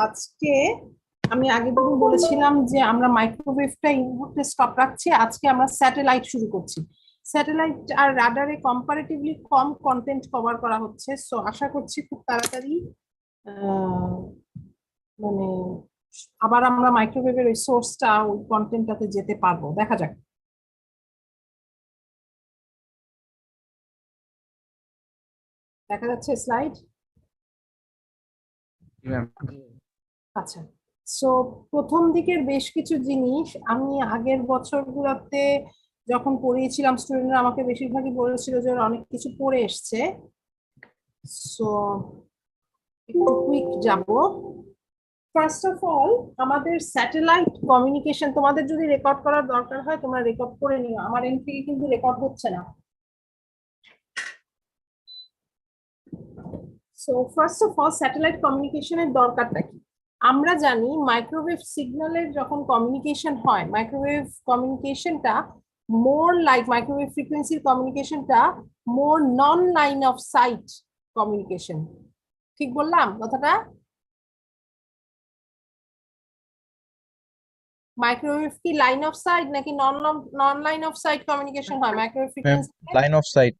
আজকে আমি আগের দিন বলেছিলাম যে আমরা মাইক্রোওয়েভটা এই মুহূর্তে স্টপ রাখছি। আজকে আমরা স্যাটেলাইট শুরু করছি। স্যাটেলাইট আর রাডারে কম্পারেটিভলি কম কন্টেন্ট কভার করা হচ্ছে, সো আশা করছি খুব তাড়াতাড়ি আহ, মানে আবার আমরা মাইক্রোওয়েভের ওই সোর্সটা ওই কন্টেন্টটাতে যেতে পারবো। দেখা যাক। দেখা যাচ্ছে স্লাইড? আচ্ছা, সো প্রথম দিকের বেশ কিছু জিনিস আমি আগের বছরগুলোতে যখন পড়িয়েছিলাম, স্টুডেন্টরা আমাকে বেশিরভাগই বলেছিল যে ওরা অনেক কিছু পড়ে এসছে। সো একটু কুইক যাব। ফার্স্ট অফ অল, আমাদের স্যাটেলাইট কমিউনিকেশন, তোমাদের যদি রেকর্ড করার দরকার হয় তোমরা রেকর্ড করে নিও, আমার এন্ড থেকে কিন্তু রেকর্ড হচ্ছে না। So first of all, satellite কমিউনিকেশনের দরকারটা কি? আমরা জানি মাইক্রোওয়েভ সিগন্যালের যখন কমিউনিকেশন হয়, মাইক্রোওয়েভ কমিউনিকেশনটা মোর লাইক মাইক্রোওয়েভ ফ্রিকোয়েন্সির কমিউনিকেশনটা more non line of sight communication. ঠিক বললাম কথাটা? মাইক্রোওয়েভ কি লাইন অফ সাইট নাকি non non line of sight communication হয় microwave frequency? Line of sight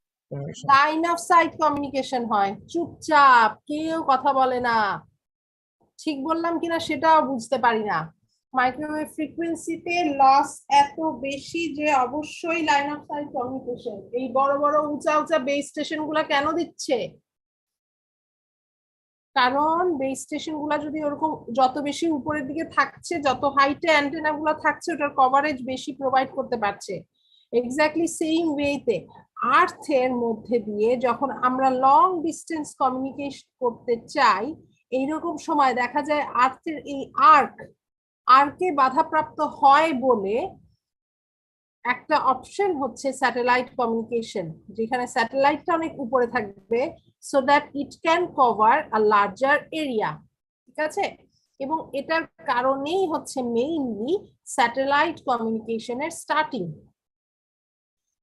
line of sight communication হয়। চুপচাপ কেউ কথা বলে না। ঠিক বললাম কিনা সেটাও বুঝতে পারি না। মাইক্রোওয়েভ ফ্রিকোয়েন্সিতে লস এত বেশি যে অবশ্যই লাইন অফ সাইট কমিউনিকেশন। এই বড় বড় উঁচা উঁচা বেস স্টেশন গুলা কেন দিচ্ছে? কারণ বেস স্টেশন গুলা যদি ওরকম যত বেশি উপরের দিকে থাকছে, যত হাইটে অ্যান্টেনা গুলা থাকছে, ওটার কভারেজ বেশি প্রোভাইড করতে পারছে। এক্স্যাক্টলি সেম ওয়েতে আর্থের মধ্যে দিয়ে যখন আমরা লং ডিস্টেন্স কমিউনিকেশন করতে চাই, এইরকম সময় দেখা যায় আর্থের এই আর্কে বাধাপ্রাপ্ত হয় বলে একটা অপশন হচ্ছে স্যাটেলাইট কমিউনিকেশন, যেখানে স্যাটেলাইটটা অনেক উপরে থাকবে, so that it can cover a larger area. ঠিক আছে? এবং এটার কারণেই হচ্ছে মেইনলি স্যাটেলাইট কমিউনিকেশনের স্টার্টিং।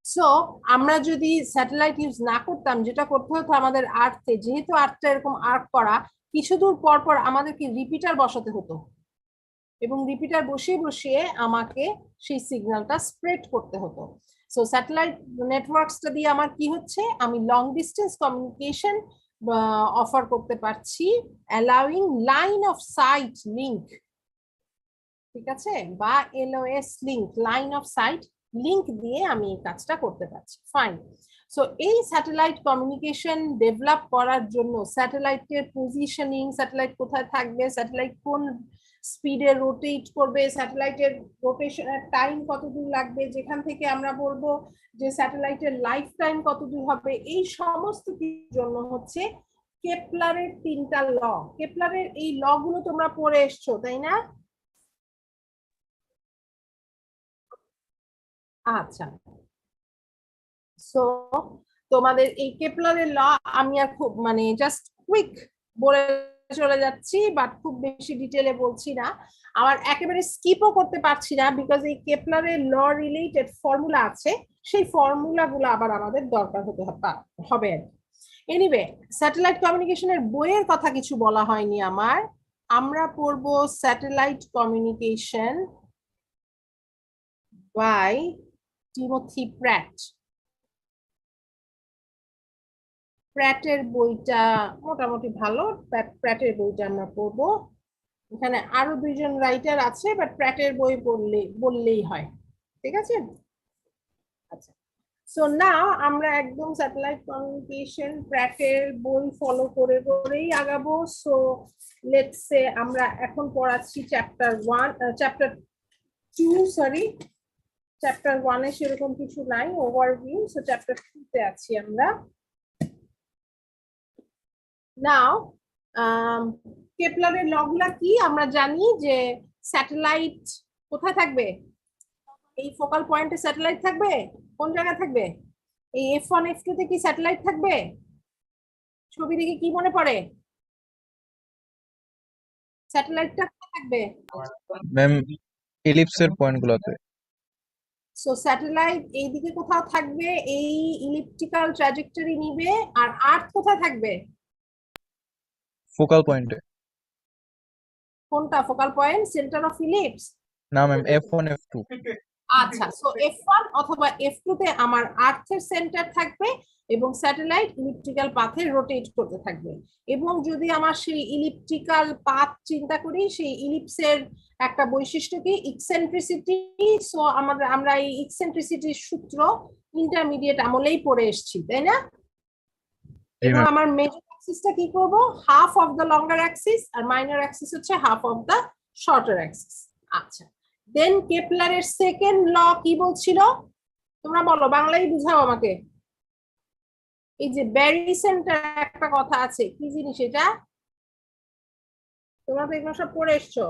সো আমরা যদি স্যাটেলাইট ইউজ না করতাম, যেটা করতে হতো আমাদের আর্থে, যেহেতু আর্থটা এরকম আর্ক করা, কিছু দূর পর পর আমাদেরকে রিপিটার বসাতে হতো এবং রিপিটার বসিয়ে বসিয়ে আমাকে সেই সিগন্যালটা স্প্রেড করতে হতো। সো স্যাটেলাইট নেটওয়ার্কসটা দিয়ে আমার কি হচ্ছে, আমি লং ডিস্টেন্স কমিউনিকেশন অফার করতে পারছি, allowing line of sight link. ঠিক আছে? বা L O S link, line of sight link দিয়ে আমি এই কাজটা করতে পারছি। ফাইন। সো এই স্যাটেলাইট কমিউনিকেশন ডেভেলপ করার জন্য স্যাটেলাইটের পজিশনিং, স্যাটেলাইট কোথায় থাকবে, স্যাটেলাইট কোন স্পিডে রোটেট করবে, স্যাটেলাইটের রোটেশনের টাইম কতদূর লাগবে, যেখান থেকে আমরা বলবো যে স্যাটেলাইটের লাইফ টাইম কতদূর হবে, এই সমস্ত কিছুর জন্য হচ্ছে কেপলারের 3টা ল। কেপলারের এই ল গুলো তোমরা পড়ে এসছো, তাই না? আচ্ছা, সো তোমাদের এই কেপলারের ল আমি আর খুব জাস্ট কুইক বলে চলে যাচ্ছি, বাট খুব বেশি ডিটেলে বলছি না। আমার একেবারে স্কিপও করতে পারছি না, বিকজ এই কেপলারের ল রিলেটেড ফর্মুলা আছে, সেই ফর্মুলা গুলো আবার আমাদের দরকার হবে আর কি। এনিওয়ে, স্যাটেলাইট কমিউনিকেশনের বইয়ের কথা কিছু বলা হয়নি আমার। আমরা পড়বো satellite communication by Timothy Pratt. প্র্যাটের বইটা মোটামুটি ভালো, প্র্যাটের বইটা আমরা পড়বো। এখানে আরো 2জন রাইটার আছে, বাট প্র্যাটের বই বললেই হয়। ঠিক আছে? আচ্ছা, সো নাও আমরা একদম স্যাটেলাইট কমিউনিকেশন প্র্যাটের বই ফলো করে করেই আগাবো। সো লেটস সে আমরা এখন পড়াচ্ছি চ্যাপ্টার 2, সরি চ্যাপ্টার 1-এ সেরকম কিছু নাই, ওভারভিউ। সো চ্যাপ্টার 2-তে আছি আমরা। নাও কেপলারের লগুলা কি আমরা জানি, যে স্যাটেলাইট কোথায় থাকবে? এই ফোকাল পয়েন্টে স্যাটেলাইট থাকবে। কোন জায়গায় থাকবে? এই F1 F2 তে কি স্যাটেলাইট থাকবে? ছবি দেখে কি মনে পড়ে? স্যাটেলাইটটা কোথায় থাকবে? ম্যাম ইলিপসের পয়েন্টগুলোতে। সো স্যাটেলাইট এইদিকে কোথাও থাকবে, এই ইলিপ্টিক্যাল ট্র্যাজেক্টরি নিবে। আর আর্থ কোথায় থাকবে? ফোকাল পয়েন্টে। কোনটা focal point? Centre of ellipse? না ম্যাম, F1 F2। আচ্ছা, সো F1 অথবা F2 তে আমার আর্থের সেন্টার থাকবে এবং স্যাটেলাইট ইলিপ্টিক্যাল পাথে রোটেট করতে থাকবে। এবং যদি আমার সেই ইলিপ্টিক্যাল পাথ চিন্তা করি, সেই ইলিপসের একটা বৈশিষ্ট্য কি? ইকসেন্ট্রিসিটি। সো আমরা এই ইকসেন্ট্রিসিটির সূত্র ইন্টারমিডিয়েট আমলেই পড়ে এসেছি, তাই না? জি এবং ম্যাম। আমার মেজর অ্যাক্সিসটা কি করব? Half of the longer axis, আর মাইনর অ্যাক্সিস হচ্ছে half of the shorter axis. আচ্ছা, দেন কেপলারের সেকেন্ড ল কি বলছিল? তোমরা বলো, বাংলায় বুঝাও আমাকে। এই যে ব্যারি সেন্টার একটা কথা আছে, কি জিনিস এটা? তোমরা তো এগুলো সব পড়ে এসছো।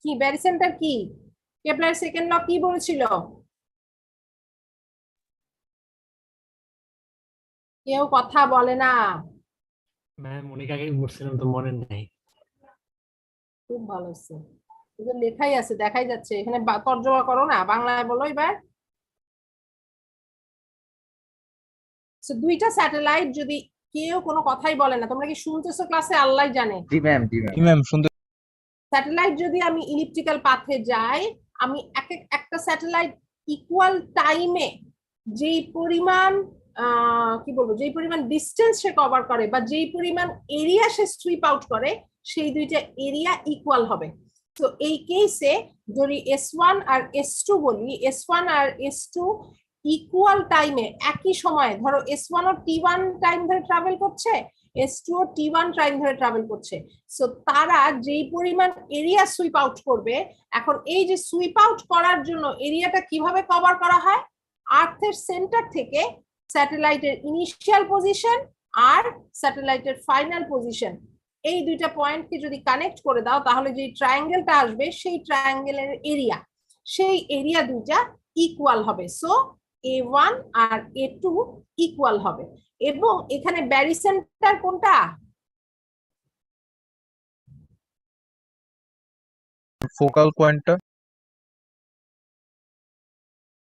কি ব্যারি সেন্টার কি? কেপলারের সেকেন্ড ল কি বলেছিল? কেউ কথা বলে না। ম্যাম অনেক আগে বলছিলাম তো মনে নেই। খুব ভালো হচ্ছে, এগুলো লেখাই আছে, দেখাই যাচ্ছে এখানে। তর্জমা করো না, বাংলায় বলো এবার। দুইটা স্যাটেলাইট যদি কেউ কোনো কথাই বলে না, তোমরা কি শুনতেছো ক্লাসে? আল্লাহ জানে। জি ম্যাম, জি ম্যাম। জি ম্যাম, শুনতে। স্যাটেলাইট যদি আমি ইলিপ্টিক্যাল পাথে যাই, আমি একটা স্যাটেলাইট ইকুয়াল টাইমে যেই পরিমাণ কি বলবো, যেই পরিমাণ ডিস্টেন্স সে কভার করে বা যেই পরিমাণ এরিয়া সে সুইপ আউট করে, সেই দুইটা এরিয়া ইকুয়াল হবে। তো এই কেসে যদি S1 আর S2 বলি, S1 আর S2 ইকুয়াল টাইমে একই সময়ে, ধরো S1 ও T1 টাইম ধরে ট্রাভেল করছে, S2 ও T1 টাইম ধরে ট্রাভেল করছে। সো তারা যেই পরিমাণ এরিয়া সুইপ আউট করবে, এখন এই যে সুইপ আউট করার জন্য এরিয়াটা কিভাবে কভার করা হয়? আর্থের সেন্টার থেকে স্যাটেলাইটের ইনিশিয়াল পজিশন আর স্যাটেলাইটের ফাইনাল পজিশন, এই দুইটা পয়েন্টকে যদি কানেক্ট করে দাও, তাহলে যে ট্রায়াঙ্গেলটা আসবে, সেই ট্রায়াঙ্গেলের এরিয়া, সেই এরিয়া দুইটা ইকুয়াল হবে। সো A1 আর A2 ইকুয়াল হবে। এবং এখানে ব্যারি সেন্টার কোনটা? ফোকাল পয়েন্টটা।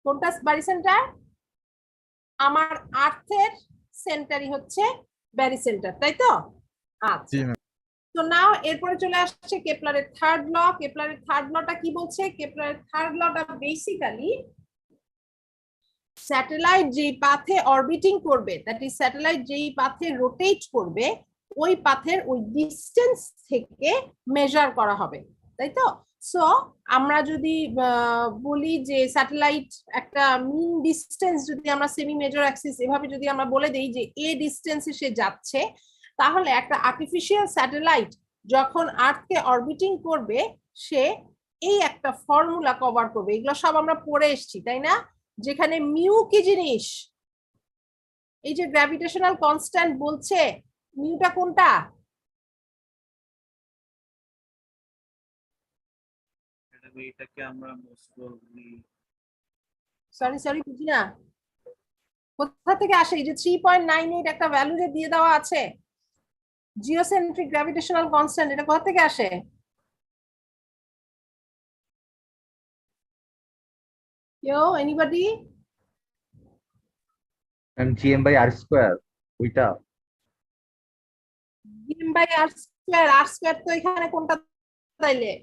কোনটা ব্যারি সেন্টার? আমার আর্থের সেন্টারই হচ্ছে ব্যারি সেন্টার, তাই তো? আচ্ছা, জি ম্যাম। তো নাও এরপরে চলে আসছে কেপলারের থার্ড ল। কেপলারের থার্ড লটা কি বলছে? কেপলারের থার্ড লটা বেসিক্যালি স্যাটেলাইট যেই পাথে অরবিটিং করবে, দ্যাট ইজ স্যাটেলাইট যেই পাথে রোটেট করবে, ওই পাথের ওই ডিস্টেন্স থেকে মেজার করা হবে, তাই তো? সো আমরা যদি বলি যে স্যাটেলাইট একটা মিন ডিস্টেন্স, যদি আমরা সেমি মেজর অ্যাক্সিস এভাবে যদি আমরা বলে দেই যে এ ডিস্টেন্সে সে যাচ্ছে, তাহলে একটা আর্টিফিশিয়াল স্যাটেলাইট যখন আর্থকে অরবিটিং করবে, সে এই একটা ফর্মুলা কভার করবে। এগুলো সব আমরা পড়ে এসেছি, তাই না? যেখানে মিউ কি জিনিস? এই যে গ্র্যাভিটেশনাল কনস্ট্যান্ট বলছে, মিউটা কোনটা? এটাকে আমরা মোস্ট প্রবাবলি, সরি সরি, বুঝি না কোথা থেকে আসে। এই যে 3.98 একটা ভ্যালু যে দিয়ে দেওয়া আছে, জিওসেন্ট্রিক গ্র্যাভিটেশনাল কনস্ট্যান্ট, এটা কোথা থেকে আসে? কেউ, এনিবডি? ম্যাম GM/r², ওইটা। GM by R square. R square তো এখানে কোনটা তাইলে?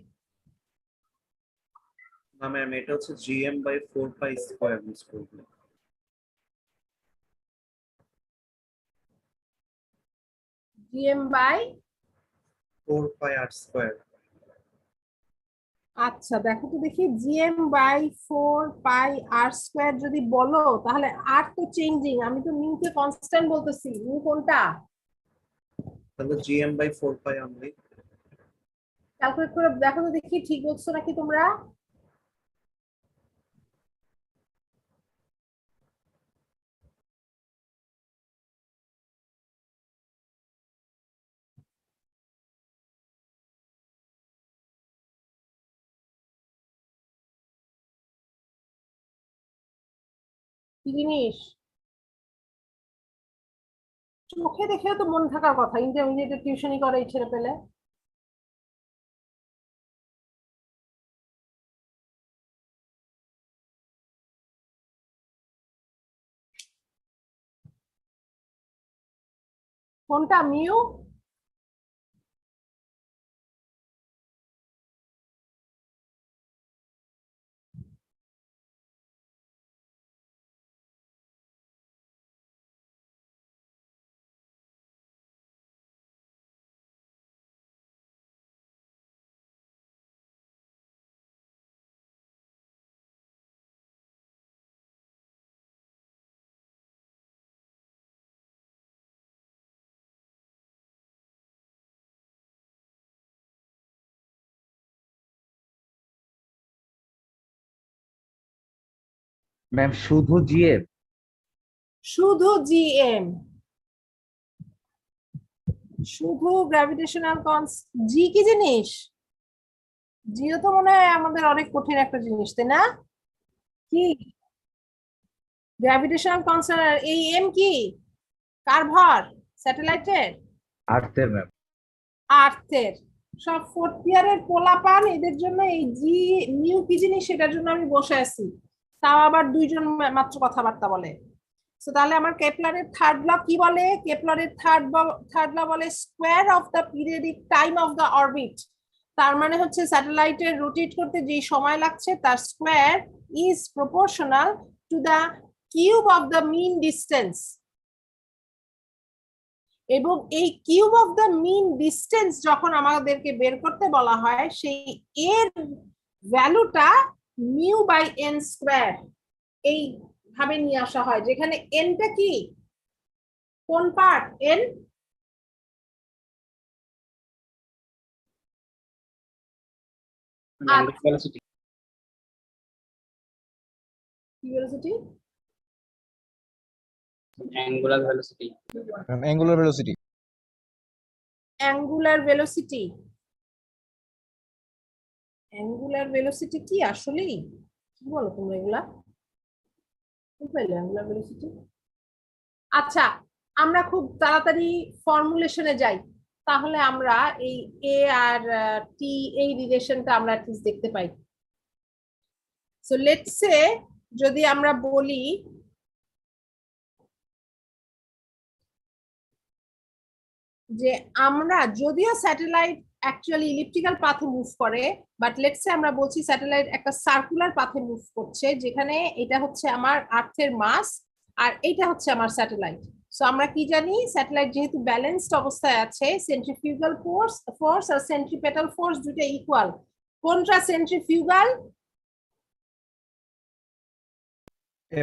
না ম্যাম, এটা হচ্ছে GM/4π² most probably. GM by 4πr²। আচ্ছা, দেখো তো দেখি, GM/4πr² যদি বলো, তাহলে আর তো চেঞ্জিং, আমি তো মিউকে কনস্ট্যান্ট বলতেছি। মিউ কোনটা? তাহলে GM/4π অনলি। ক্যালকুলেট করে দেখো তো দেখি ঠিক বলছো নাকি তোমরা। কি জিনিস? চোখে দেখেও তো মনে থাকার কথা, ইন্টারমিডিয়েটে টিউশনি করে এই ছেলে পেলে। কোনটা মিউ? ম্যাম শুধু জিএম? শুধু জিএম, শুধু গ্র্যাভিটেশনাল জি কি জিনিস? জিও তো মনে হয় আমাদের অনেক কঠিন একটা জিনিস, তাই না? কি গ্র্যাভিটেশনাল কনস্ট্যান্ট? এই এম কি কার ভর? স্যাটেলাইটের? আর্থের ম্যাম। আর্থের। সব ফোর্থ ইয়ারের পোলাপান, এদের জন্য এই জি মিউ কি জিনিস সেটার জন্য আমি বসে আছি, তাও আবার দুইজন মাত্র কথাবার্তা বলে। সো তাহলে আমার কেপলারের থার্ড ল কি বলে? কেপলারের থার্ড ল বলে square of the periodic time of the orbit. তার মানে হচ্ছে স্যাটেলাইটের রোটেট করতে যে সময় লাগছে তার square is proportional to the cube of the mean distance. এবং এই cube of the mean distance যখন আমাদেরকে বের করতে বলা হয়, সেই এর ভ্যালুটা মিউ বাই এন স্কোয়ার এই ভাবে নিয়ে আসা হয়, যেখানে এনটা কি কোন part? N velocity. velocity, Angular velocity. Angular velocity. Angular velocity. Angular velocity কি আসলেই? কি বলো তোমরা এগুলা? Angular velocity. আচ্ছা, আমরা খুব তাড়াতাড়ি ফর্মুলেশনে যাই, তাহলে আমরা এই এ আর টি এই রিলেশনটা আমরা অ্যাটলিস্ট দেখতে পাই। সো লেটস সে যদি আমরা বলি যে আমরা যদিও স্যাটেলাইট অ্যাকচুয়ালি ইলিপ্টিক্যাল পাথে মুভ করে, বাট লেটস সে আমরা বলছি স্যাটেলাইট একটা সার্কুলার পাথে মুভ করছে, যেখানে এটা হচ্ছে আমার আর্থের মাস আর এইটা হচ্ছে আমার স্যাটেলাইট। সো আমরা কি জানি, স্যাটেলাইট যেহেতু ব্যালেন্সড অবস্থায় আছে, সেন্ট্রিফিউগাল ফোর্স আর সেন্ট্রিপেটাল ফোর্স দুটো ইকুয়াল। কোনটা সেন্ট্রিফিউগাল?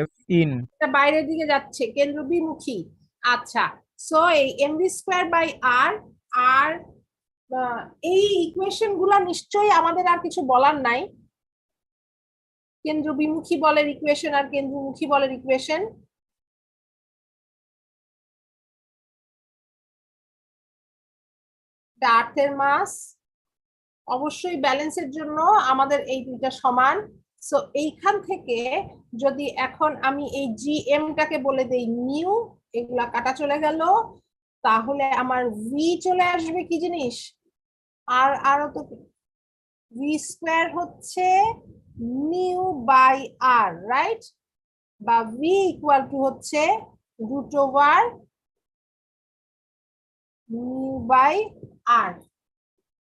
F in. এটা বাইরের দিকে যাচ্ছে, কেন্দ্রবিমুখী। আচ্ছা, সো এই এমভি স্কোয়ার বাই আর আর এই ইকুয়েশন গুলা নিশ্চয়ই আমাদের আর কিছু বলার নাই। কেন্দ্রবিমুখী বলের ইকুয়েশন আর কেন্দ্রমুখী বলের ইকুয়েশন। আর্থের মাস অবশ্যই ব্যালেন্সের জন্য আমাদের এই দুইটা সমান। সো এইখান থেকে যদি এখন আমি এই জিএমটাকে বলে দেই মিউ, এগুলা কাটা চলে গেল, তাহলে আমার ভি চলে আসবে কি জিনিস? আর আরো তো ভি স্কোয়ার হচ্ছে মিউ বাই আর, রাইট? বা ভি ইকুয়াল টু হচ্ছে রুট ওভার মিউ বাই আর।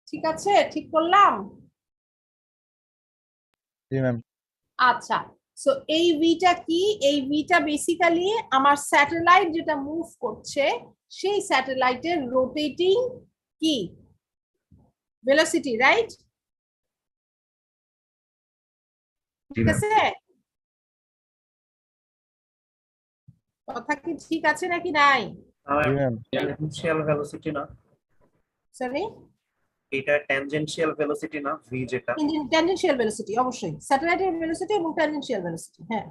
ঠিক আছে, ঠিক করলাম? জি ম্যাম। আচ্ছা, সো এই ভিটা কি? এই ভিটা বেসিক্যালি আমার স্যাটেলাইট যেটা মুভ করছে সেই স্যাটেলাইটের রোটেটিং কি ভেলোসিটি, রাইট? ঠিক আছে, কথা কি ঠিক আছে নাকি নাই? জি ম্যাম। Tangential velocity না, সরি, এটা tangential velocity না, v যেটা। ট্যানজেনশিয়াল ভেলোসিটি, অবশ্যই স্যাটেলাইটের ভেলোসিটি এবং ট্যানজেনশিয়াল ভেলোসিটি। হ্যাঁ,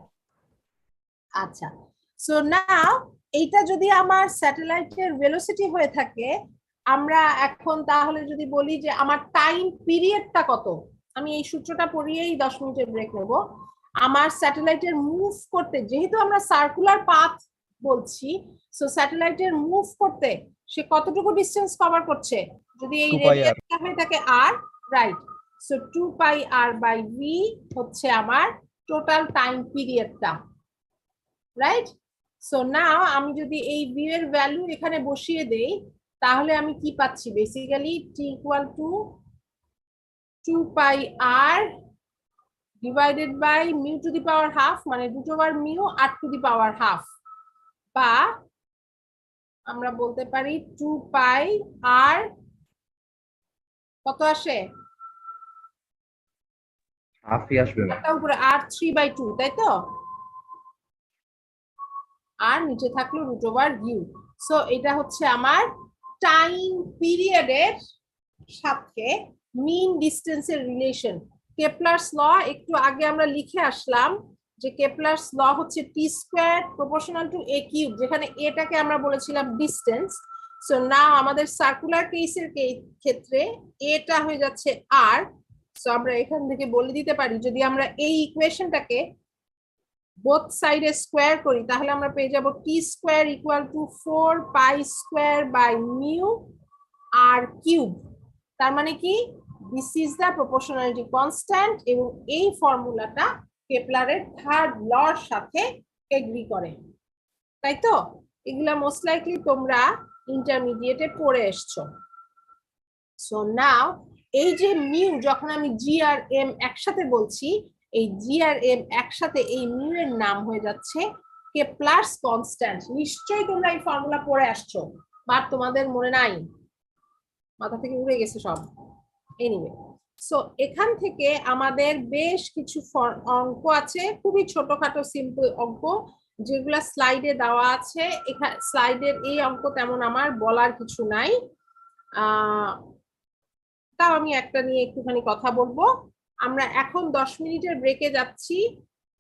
আচ্ছা। সো নাও এইটা যদি আমার স্যাটেলাইটের ভেলোসিটি হয়ে থাকে, আমরা এখন তাহলে যদি বলি যে আমার টাইম পিরিয়ডটা কত, আমি এই সূত্রটা পড়িয়েই 10 মিনিটের ব্রেক নেব। আমার স্যাটেলাইটের মুভ করতে, যেহেতু আমরা সার্কুলার পাথ বলছি, সো স্যাটেলাইটের মুভ করতে সে কতটুকু ডিসটেন্স কভার করছে? যদি এই 2 pi r. রেডিয়াসটা হয়ে থাকে r, right? So 2 pi r by v হচ্ছে আমার টোটাল টাইম পিরিয়ডটা, রাইট? সো নাও আমি যদি এই ভিউ এর ভ্যালু এখানে বসিয়ে দেই তাহলে আমি কি পাচ্ছি basically T equal to 2 pi r divided by mu to the power half, মানে 2 বার mu r to the power half, বা আমরা বলতে পারি 2 পাই আর কত আসে হাফই আসবে ম্যাম। একটা উপরে আর 3/2, তাই তো? আর নিচে থাকলো √u। সো এটা হচ্ছে আমার টাইম পিরিয়ডের সাথে মিন ডিস্টেন্সের রিলেশন। কেপলারস ল একটু আগে আমরা লিখে আসলাম যে কেপলারস ল হচ্ছে T square proportional to a cube, যেখানে এটাকে আমরা বলেছিলাম ডিস্টেন্স। সো নাও আমাদের সার্কুলার কেসের ক্ষেত্রে এটা হয়ে যাচ্ছে আর। সো আমরা এখান থেকে বলে দিতে পারি যদি আমরা এই ইকুয়েশনটাকে বোথ সাইডে স্কোয়ার করি তাহলে আমরা পেয়ে যাব T square equal to 4 pi square by mu r cube. তার মানে কি this is the proportionality constant, এবং এই ফর্মুলাটা কেপলারের থার্ড লর সাথে এগ্রি করে, তাই তো? এগুলা মোস্ট লাইকলি তোমরা ইন্টারমিডিয়েটে পড়ে এসছো। সো নাও এই যে মিউ যখন আমি জি আর এম একসাথে বলছি, এই জি আর এম একসাথে এই মিউ এর নাম হয়ে যাচ্ছে কেপলারস কনস্ট্যান্ট। নিশ্চয়ই তোমরা এই ফর্মুলা পড়ে আসছো, বাট তোমাদের মনে নাই, মাথা থেকে উড়ে গেছে সব। এনিওয়ে, সো এখান থেকে আমাদের বেশ কিছু অঙ্ক আছে, খুবই ছোটখাটো সিম্পল অঙ্ক, যেগুলা স্লাইডে দেওয়া আছে। এখানে স্লাইডের এই অঙ্ক তেমন আমার বলার কিছু নাই, তাও আমি একটা নিয়ে একটুখানি কথা বলবো। আমরা এখন 10 মিনিটের ব্রেকে যাচ্ছি,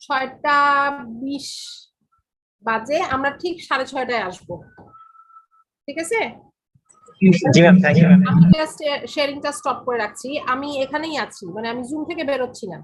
6টা 20 বাজে, আমরা ঠিক 6:30টায় আসবো, ঠিক আছে? জি ম্যাম, থ্যাংক ইউ ম্যাম। আমি জাস্ট শেয়ারিংটা স্টপ করে রাখছি, আমি এখানেই আছি, মানে আমি জুম থেকে বেরোচ্ছি না।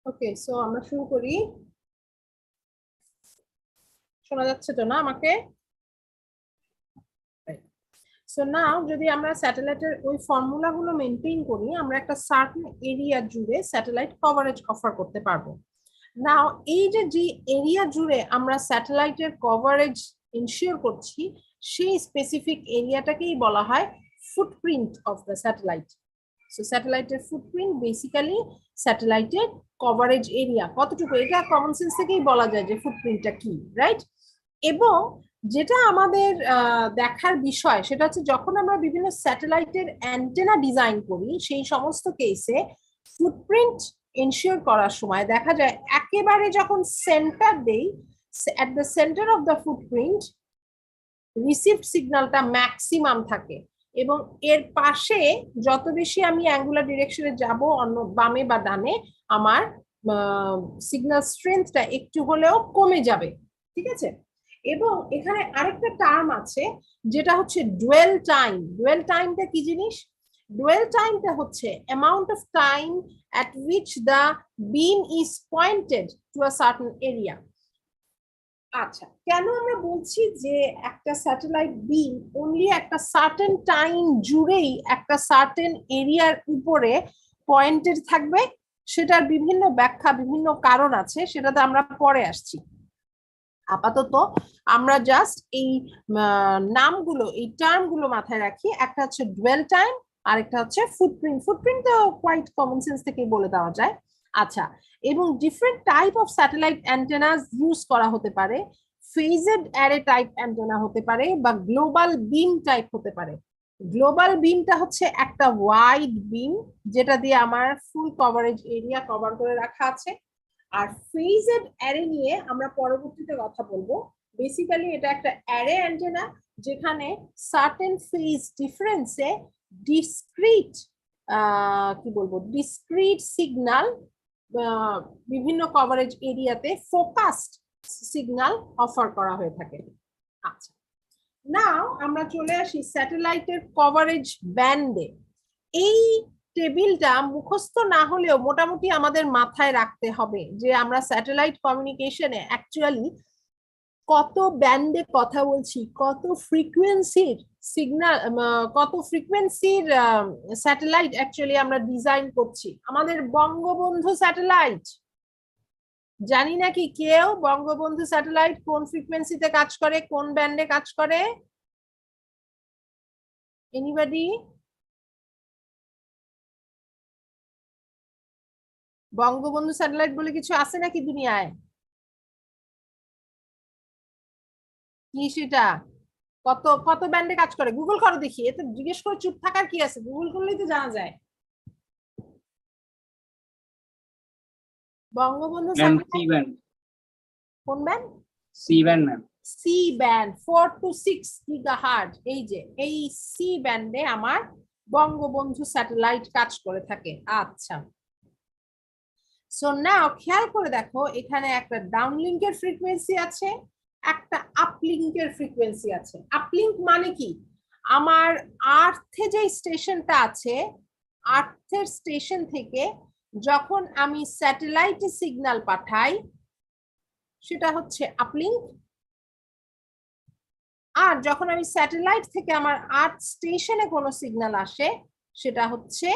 ওকে, সো আমরা শুরু করি। শোনা যাচ্ছে তো না আমাকে? সো নাও যদি আমরা স্যাটেলাইটের ওই ফর্মুলা গুলো মেনটেন করি, আমরা একটা সার্টেন এরিয়া জুড়ে স্যাটেলাইট কভারেজ অফার করতে পারবো। নাও এই যে এরিয়া জুড়ে আমরা স্যাটেলাইটের কভারেজ ইনশিওর করছি, সেই স্পেসিফিক এরিয়াটাকেই বলা হয় footprint of the satellite. So স্যাটেলাইটের ফুটপ্রিন্ট বেসিক্যালি স্যাটেলাইটের কভারেজ এরিয়া কতটুকু, এটা কমন সেন্স থেকেই বলা যায় যে ফুটপ্রিন্টটা কি, রাইট? এবং যেটা আমাদের দেখার বিষয় সেটা হচ্ছে যখন আমরা বিভিন্ন স্যাটেলাইটের অ্যান্টেনা ডিজাইন করি, সেই সমস্ত কেসে ফুটপ্রিন্ট এনশিওর করার সময় দেখা যায় একেবারে যখন সেন্টার দেই, at the center of the footprint received সিগন্যালটা ম্যাক্সিমাম থাকে, এবং এর পাশে যত বেশি আমি অ্যাঙ্গুলার ডিরেকশনে যাব অন্য বামে বা ডানে, আমার সিগন্যাল স্ট্রেংথটা একটু হলেও কমে যাবে, ঠিক আছে? এবং এখানে আরেকটা টার্ম আছে যেটা হচ্ছে ডুয়েল টাইম। ডুয়েল টাইমটা কি জিনিস? ডুয়েল টাইমটা হচ্ছে amount of time at which the beam is pointed to a certain area. আচ্ছা, কেন আমরা বলছি যে একটা স্যাটেলাইট বিম অনলি একটা সার্টেন টাইম জুড়েই একটা সার্টেন এরিয়ার উপরে পয়েন্টেড থাকবে? সেটার বিভিন্ন ব্যাখ্যা, বিভিন্ন কারণ আছে, সেটাতে আমরা পরে আসছি। আপাতত আমরা জাস্ট এই নামগুলো, এই টার্মগুলো মাথায় রাখি। একটা হচ্ছে ডুয়েল টাইম, আরেকটা হচ্ছে ফুটপ্রিন্ট। ফুটপ্রিন্ট তো কোয়াইট কমন সেন্স থেকে বলে দেওয়া যায়। আচ্ছা, এবং different type of satellite antennas use করা হতে পারে। ফেজেড অ্যারে টাইপ অ্যান্টেনা হতে পারে বা গ্লোবাল বিম টাইপ হতে পারে। গ্লোবাল বিমটা হচ্ছে একটা ওয়াইড বিম যেটা দিয়ে আমার ফুল কভারেজ এরিয়া কভার করে রাখা আছে। আর ফেজেড অ্যারে নিয়ে আমরা পরবর্তীতে কথা বলবো। বেসিক্যালি এটা একটা অ্যারে অ্যান্টেনা যেখানে সার্টেন ফেজ ডিফারেন্সে ডিসক্রিট কি বলবো, ডিসক্রিট সিগন্যাল বিভিন্ন কভারেজ এরিয়াতে ফোকাসড সিগন্যাল অফার করা হয়ে থাকে। আচ্ছা, নাও আমরা চলে আসি স্যাটেলাইটের কভারেজ ব্যান্ডে। এই টেবিলটা মুখস্থ না হলেও মোটামুটি আমাদের মাথায় রাখতে হবে যে আমরা স্যাটেলাইট কমিউনিকেশনে অ্যাকচুয়ালি কত ব্যান্ডে কথা বলছি, কত ফ্রিকোয়েন্সির সিগন্যাল, কত ফ্রিকোয়েন্সির স্যাটেলাইট অ্যাকচুয়ালি আমরা ডিজাইন করছি। আমাদের বঙ্গবন্ধু স্যাটেলাইট, জানি নাকি কেউ বঙ্গবন্ধু স্যাটেলাইট কোন ফ্রিকোয়েন্সিতে কাজ করে, কোন ব্যান্ডে কাজ করে? এনিবডি? বঙ্গবন্ধু স্যাটেলাইট বলে কিছু আছে নাকি দুনিয়ায়? কি সেটা? কত কত ব্যান্ডে কাজ করে? গুগল করো দেখি, এতে জিজ্ঞেস করে চুপ থাকার কি আছে? গুগল করলেই তো জানা যায়। বঙ্গবন্ধু স্যাটেলাইট কোন band? C band ma'am. C band 4 to 6 gigahertz. এই যে এই সি ব্যান্ডে আমার বঙ্গবন্ধু স্যাটেলাইট কাজ করে থাকে। আচ্ছা, সো নাও খেয়াল করে দেখো, এখানে একটা ডাউনলিংকের ফ্রিকোয়েন্সি আছে, একটা আপলিংকের ফ্রিকোয়েন্সি আছে। আপলিংক মানে কি? আমার আর্থে যে স্টেশনটা আছে, আর্থের স্টেশন থেকে যখন আমি স্যাটেলাইটে সিগন্যাল পাঠাই সেটা হচ্ছে আপলিংক। আর যখন আমি স্যাটেলাইট থেকে আমার আর্থ স্টেশনে কোনো সিগন্যাল আসে সেটা হচ্ছে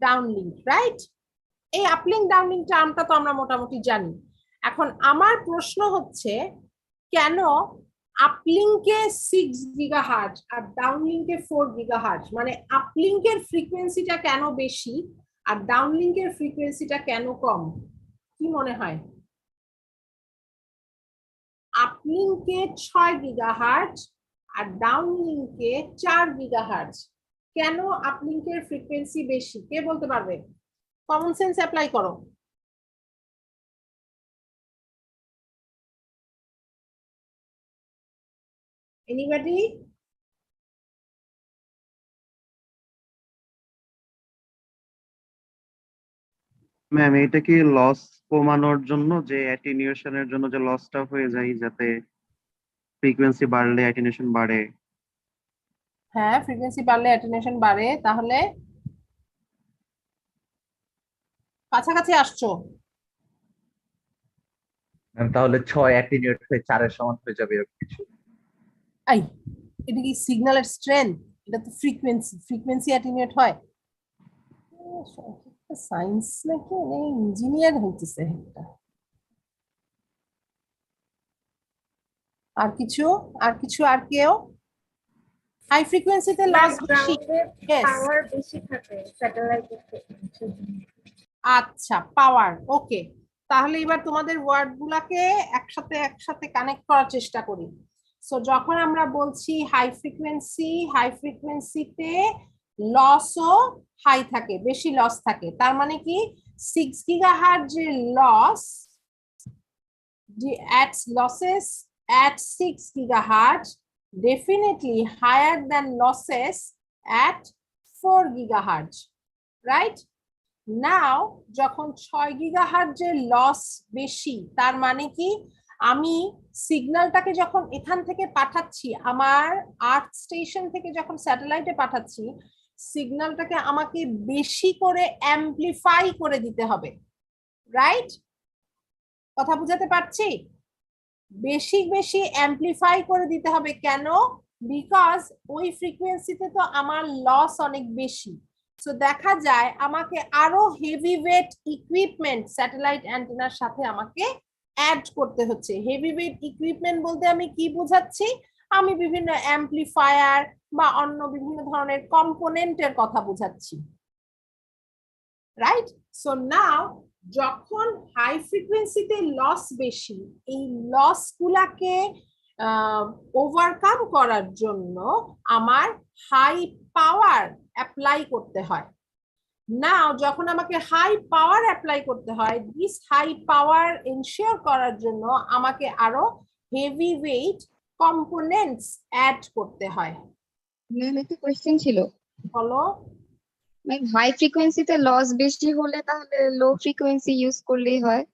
ডাউনলিংক, রাইট? এই আপলিংক ডাউনলিংক টার্মটা তো আমরা মোটামুটি জানি। এখন আমার প্রশ্ন হচ্ছে, কেন আপলিংকে 6 গিগাহার্টজ আর ডাউনলিংকে 4 গিগাহার্টজ? মানে আপলিংকের ফ্রিকোয়েন্সিটা কেন বেশি আর ডাউনলিংকের ফ্রিকোয়েন্সিটা কেন কম? কি মনে হয়? আপলিংকে 6 গিগাহার্টজ আর ডাউনলিংকে 4 গিগাহার্টজ। কেন আপলিংকের ফ্রিকোয়েন্সি বেশি? কে বলতে পারবে? কমন সেন্স অ্যাপ্লাই করো। এনিবডি? ম্যাম এটা কি লস কমানোর জন্য, যে অ্যাটেনিউশনের জন্য যে লসটা হয়ে যায়, যাতে ফ্রিকোয়েন্সি বাড়লে অ্যাটেনিউশন বাড়ে? হ্যাঁ, ফ্রিকোয়েন্সি বাড়লে অ্যাটেনুয়েশন বাড়ে। তাহলে কাছাকাছি আসছো। ম্যাম তাহলে 6 অ্যাটিনিউট হয়ে 4-এর সমান হয়ে যাবে এরকম কিছু। এই, এটা কি সিগন্যালের স্ট্রেংথ? এটা তো ফ্রিকোয়েন্সি, ফ্রিকোয়েন্সি অ্যাটিনিউট হয়। সায়েন্স নাকি ইঞ্জিনিয়ার হইতেছে একটা। আর কিছু, আর কিছু, আর কেউ? হাই ফ্রিকোয়েন্সিতে লস বেশি। Yes. পাওয়ার বেশি থাকে স্যাটেলাইটের থেকে। আচ্ছা, পাওয়ার, ওকে। তাহলে এবার তোমাদের ওয়ার্ড গুলাকে একসাথে একসাথে কানেক্ট করার চেষ্টা করি। সো যখন আমরা বলছি হাই ফ্রিকোয়েন্সিতে লসও হাই থাকে, বেশি লস থাকে, তার মানে কি 6 গিগাহার্টজ যে loss, losses at 6 gigahertz definitely higher than losses at 4 gigahertz, right? নাও যখন 6 গিগাহার্টজের লস বেশি, তার মানে কি আমি সিগন্যালটাকে যখন এখান থেকে পাঠাচ্ছি, আমার আর্থ স্টেশন থেকে যখন স্যাটেলাইটে পাঠাচ্ছি, সিগন্যালটাকে আমাকে বেশি করে অ্যাম্পলিফাই করে দিতে হবে, রাইট? কথা বুঝাতে পারছি? বেশি বেশি অ্যাম্পলিফাই করে দিতে হবে। কেন? বিকজ ওই ফ্রিকোয়েন্সিতে তো আমার লস অনেক বেশি। সো দেখা যায় আমাকে আরো হেভি ওয়েট ইকুইপমেন্ট স্যাটেলাইট অ্যান্টেনার সাথে আমাকে অ্যাড করতে হচ্ছে। হেভি ওয়েট ইকুইপমেন্ট বলতে আমি কি বোঝাচ্ছি? আমি বিভিন্ন অ্যাম্পলিফায়ার বা অন্য বিভিন্ন ধরনের কম্পোনেন্টের কথা বোঝাচ্ছি, রাইট? সো নাও যখন হাই ফ্রিকোয়েন্সিতে লস বেশি, এই লস গুলাকে ওভারকাম করার জন্য আমার হাই পাওয়ার অ্যাপ্লাই করতে হয়। নাও যখন আমাকে হাই পাওয়ার অ্যাপ্লাই করতে হয়, দিস হাই পাওয়ার এনশিওর করার জন্য আমাকে আরো হেভি ওয়েট কম্পোনেন্টস অ্যাড করতে হয়। ম্যাম একটা কোয়েশ্চেন ছিল। বলো। ম্যাম হাই ফ্রিকোয়েন্সিতে লস বেশি হলে তাহলে লো ফ্রিকোয়েন্সি ইউজ করলেই হয়,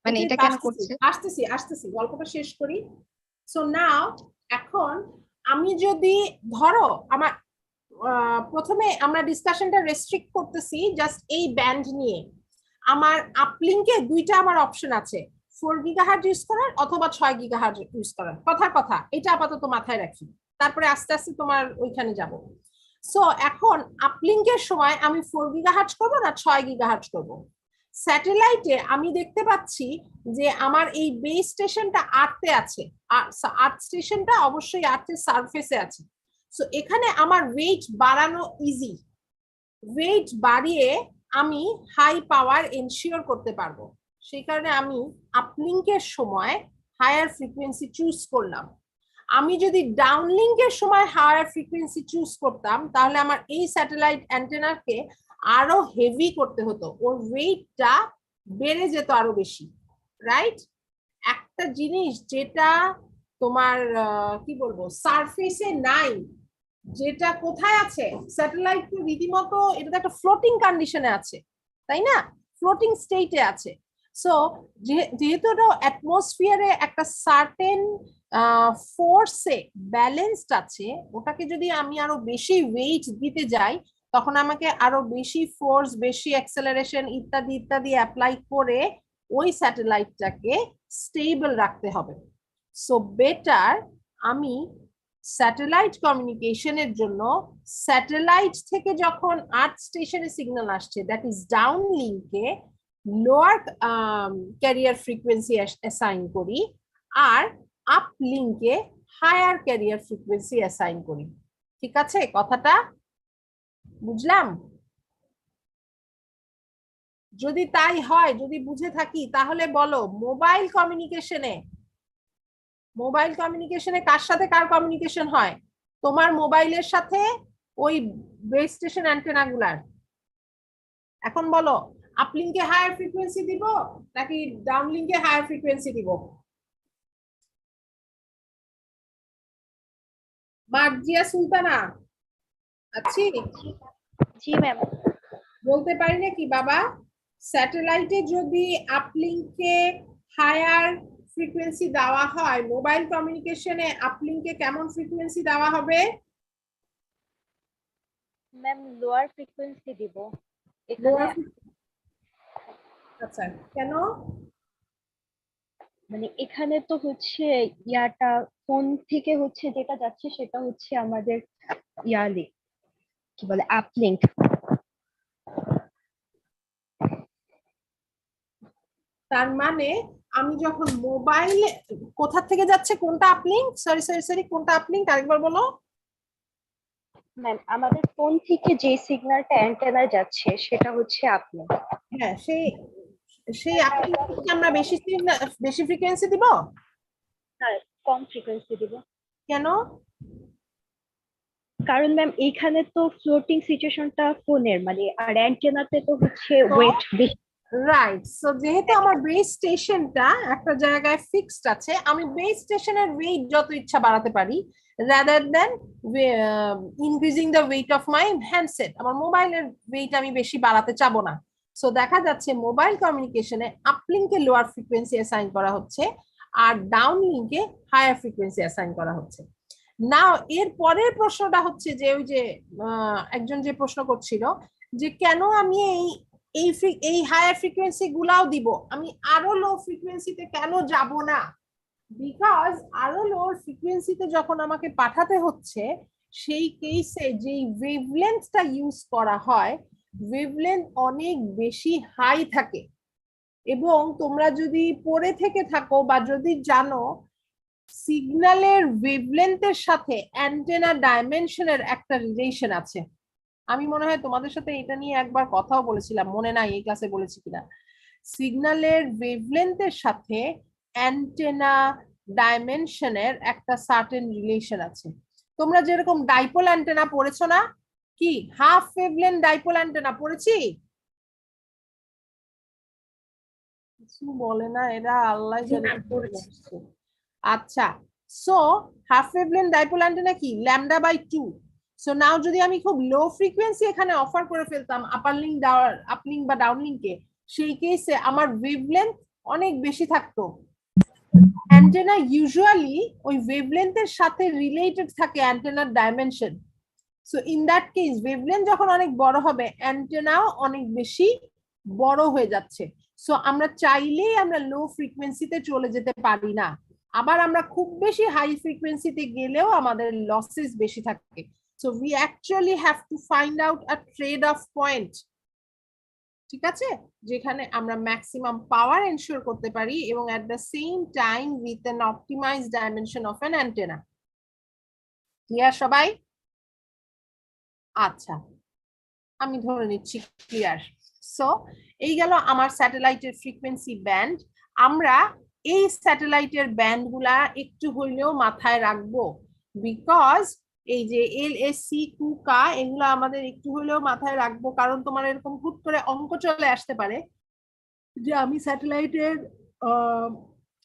মানে এটা কেন করছে? আসতেছি আসতেছি, গল্পটা শেষ করি। সো নাও এখন আমি যদি ধরো আমার প্রথমে আমরা ডিসকাশনটা রেস্ট্রিক্ট করতেছি জাস্ট এই ব্যান্ড নিয়ে। আমার আপলিংকে দুইটা আমার অপশন আছে, 4 গিগাহার্টজ ইউজ করার অথবা 6 গিগাহার্টজ ইউজ করার। কথার কথা, এটা আপাতত মাথায় রাখি, তারপরে আস্তে আস্তে তোমার ওইখানে যাব। সো এখন আপলিংকের সময় আমি 4 গিগাহার্টজ করবো না 6 গিগাহার্টজ করবো? স্যাটেলাইটে আমি দেখতে পাচ্ছি যে আমার এই বেস স্টেশনটা আর্থে আছে, আর্থ স্টেশনটা অবশ্যই আর্থের সারফেসে আছে। সো এখানে আমার ওয়েট বাড়ানো ইজি, ওয়েট বাড়িয়ে আমি হাই পাওয়ার এনশিওর করতে পারবো। সেই কারণে আমি আপলিংকের সময় হায়ার ফ্রিকোয়েন্সি চুজ করলাম। আমি যদি ডাউনলিংকের সময় হায়ার ফ্রিকোয়েন্সি চুজ করতাম, তাহলে আমার এই স্যাটেলাইট অ্যান্টেনাকে আরো হেভি করতে হতো, ওর ওয়েটটা বেড়ে যেত আরো বেশি, রাইট? একটা জিনিস যেটা তোমার কি বলবো সারফেসে নাই, যেটা কোথায় আছে, স্যাটেলাইট রীতিমতো এটা একটা ফ্লোটিং কন্ডিশনে আছে, তাই না? ফ্লোটিং স্টেটে আছে। সো যেহেতু এটা অ্যাটমসফিয়ারে একটা সার্টেন ফোর্সে ব্যালেন্সড আছে, ওটাকে যদি আমি আরো বেশি ওয়েট দিতে যাই, তখন আমাকে আরো বেশি ফোর্স, বেশি অ্যাক্সেলারেশন ইত্যাদি ইত্যাদি অ্যাপ্লাই করে ওই স্যাটেলাইটটাকে স্টেবল রাখতে হবে। সো বেটার আমি স্যাটেলাইট কমিউনিকেশনের জন্য স্যাটেলাইট থেকে যখন আর্থ স্টেশনে সিগন্যাল আসছে, দ্যাট ইজ ডাউন লিংকে লোয়ার ক্যারিয়ার ফ্রিকোয়েন্সি অ্যাসাইন করি, আর আপ লিংকে হায়ার ক্যারিয়ার ফ্রিকোয়েন্সি অ্যাসাইন করি। ঠিক আছে, কথাটা বুঝলাম? যদি তাই হয়, যদি বুঝে থাকি, তাহলে বলো মোবাইল কমিউনিকেশনে কার সাথে কার কমিউনিকেশন হয়? তোমার মোবাইলের সাথে ওই বেস স্টেশন অ্যান্টেনা গুলার। এখন বলো আপলিংকে হায়ার ফ্রিকোয়েন্সি দিব নাকি ডাউনলিংকে হায়ার ফ্রিকোয়েন্সি দিব? মার্জিয়া সুলতানা আছি? জি ম্যাম। বলতে পারি নাকি বাবা, স্যাটেলাইটে যদি আপলিংকে হায়ার ফ্রিকোয়েন্সি দেওয়া হয়, মোবাইল কমিউনিকেশনে আপলিংকে কেমন ফ্রিকোয়েন্সি দেওয়া হবে? ম্যাম লোয়ার ফ্রিকোয়েন্সি দিব। এখানে আচ্ছা, কেন? মানে এখানে তো হচ্ছে ইয়াটা ফোন থেকে হচ্ছে যেটা যাচ্ছে সেটা হচ্ছে আমাদের ইয়ারলি কি বলে আপলিঙ্ক। তার মানে আমি যখন মোবাইল, কোথা থেকে যাচ্ছে কোনটা আপলিঙ্ক? সরি কোনটা আপলিঙ্ক আরেকবার বলো। ম্যাম আমাদের ফোন থেকে যে সিগন্যালটা অ্যান্টেনায় যাচ্ছে সেটা হচ্ছে আপলিঙ্ক। হ্যাঁ, সেই আপলিঙ্ক থেকে আমরা বেশি ফ্রিকোয়েন্সি দিব। হ্যাঁ, কম ফ্রিকোয়েন্সি দিব। কেন? কারণ ম্যাম এইখানে তো ফ্লোটিং সিচুয়েশনটা ফোনের মানে, আর অ্যান্টেনাতে তো হচ্ছে ওয়েট বেশি। রাইট, সো যেহেতু আমার বেস স্টেশনটা একটা জায়গায় ফিক্সড আছে, আমি বেস স্টেশনের ওয়েট যত ইচ্ছা বাড়াতে পারি rather than increasing the weight of my handset. আমার মোবাইলের ওয়েট আমি বেশি বাড়াতে চাবো না। সো দেখা যাচ্ছে মোবাইল কমিউনিকেশনে আপলিঙ্কে লোয়ার ফ্রিকোয়েন্সি অ্যাসাইন করা হচ্ছে আর ডাউন লিঙ্কে হায়ার ফ্রিকোয়েন্সি অ্যাসাইন করা হচ্ছে। নাও এর পরের প্রশ্নটা হচ্ছে যে ওই যে একজন যে প্রশ্ন করছিল যে কেন আমি এই হায়ার ফ্রিকোয়েন্সি গুলাও দিব, আমি আরো লো ফ্রিকোয়েন্সিতে কেন যাব না? বিকজ আরো লো ফ্রিকোয়েন্সিতে যখন আমাকে পাঠাতে হচ্ছে সেই কেসে যেই ওয়েভলেন্থটা ইউজ করা হয় ওয়েভলেন্থ অনেক বেশি হাই থাকে। এবং তোমরা যদি পড়ে থেকে থাকো বা যদি জানো, সিগন্যালের ওয়েভলেন্থের সাথে অ্যান্টেনা ডাইমেনশনের একটা রিলেশন আছে। আমি মনে হয় তোমাদের সাথে এটা নিয়ে একবার কথাও বলেছিলাম, মনে নাই এই ক্লাসে বলেছি কিনা। সিগন্যালের ওয়েভলেন্থের সাথে অ্যান্টেনা ডাইমেনশনের একটা সার্টেন রিলেশন আছে। তোমরা যেরকম ডাইপোল অ্যান্টেনা পড়েছো না, কি হাফ ওয়েভলেন্থ ডাইপোল অ্যান্টেনা পড়েছি? কিছু বলে না এরা, আল্লাহ জানে। আচ্ছা, so half wavelength dipole antenna কি λ/2। সো নাও যদি আমি খুব লো ফ্রিকোয়েন্সি এখানে অফার করে ফেলতাম আপার লিঙ্ক আপলিঙ্ক বা ডাউন লিঙ্কে, সেই কেসে আমার ওয়েভলেন্থ অনেক বেশি থাকতো। অ্যান্টেনা ইউজুয়ালি ওই ওয়েভলেন্থের সাথে রিলেটেড থাকে অ্যান্টেনার dimension. So in that case wavelength যখন অনেক বড় হবে অ্যান্টেনাও অনেক বেশি বড় হয়ে যাচ্ছে। সো আমরা চাইলেই আমরা লো ফ্রিকোয়েন্সিতে চলে যেতে পারি না, আবার আমরা খুব বেশি হাই ফ্রিকোয়েন্সিতে গেলেও আমাদের লসেস বেশি থাকে। So we actually have to find out a trade of point, ঠিক আছে, যেখানে আমরা ম্যাক্সিমাম পাওয়ার এনশিওর করতে পারি এবং at the same time with an optimised dimension of an antenna. Clear সবাই? আচ্ছা, আমি ধরে নিচ্ছি ক্লিয়ার। সো এই গেল আমার স্যাটেলাইটের ফ্রিকোয়েন্সি ব্যান্ড। আমরা এই স্যাটেলাইটের ব্যান্ড গুলা একটু হইলেও মাথায় রাখবো, বিকজ এই যে LSC কুকা এগুলো আমাদের একটু হইলেও মাথায় রাখবো, কারণ তোমার এরকম হুট করে অঙ্ক চলে আসতে পারে যে আমি স্যাটেলাইটের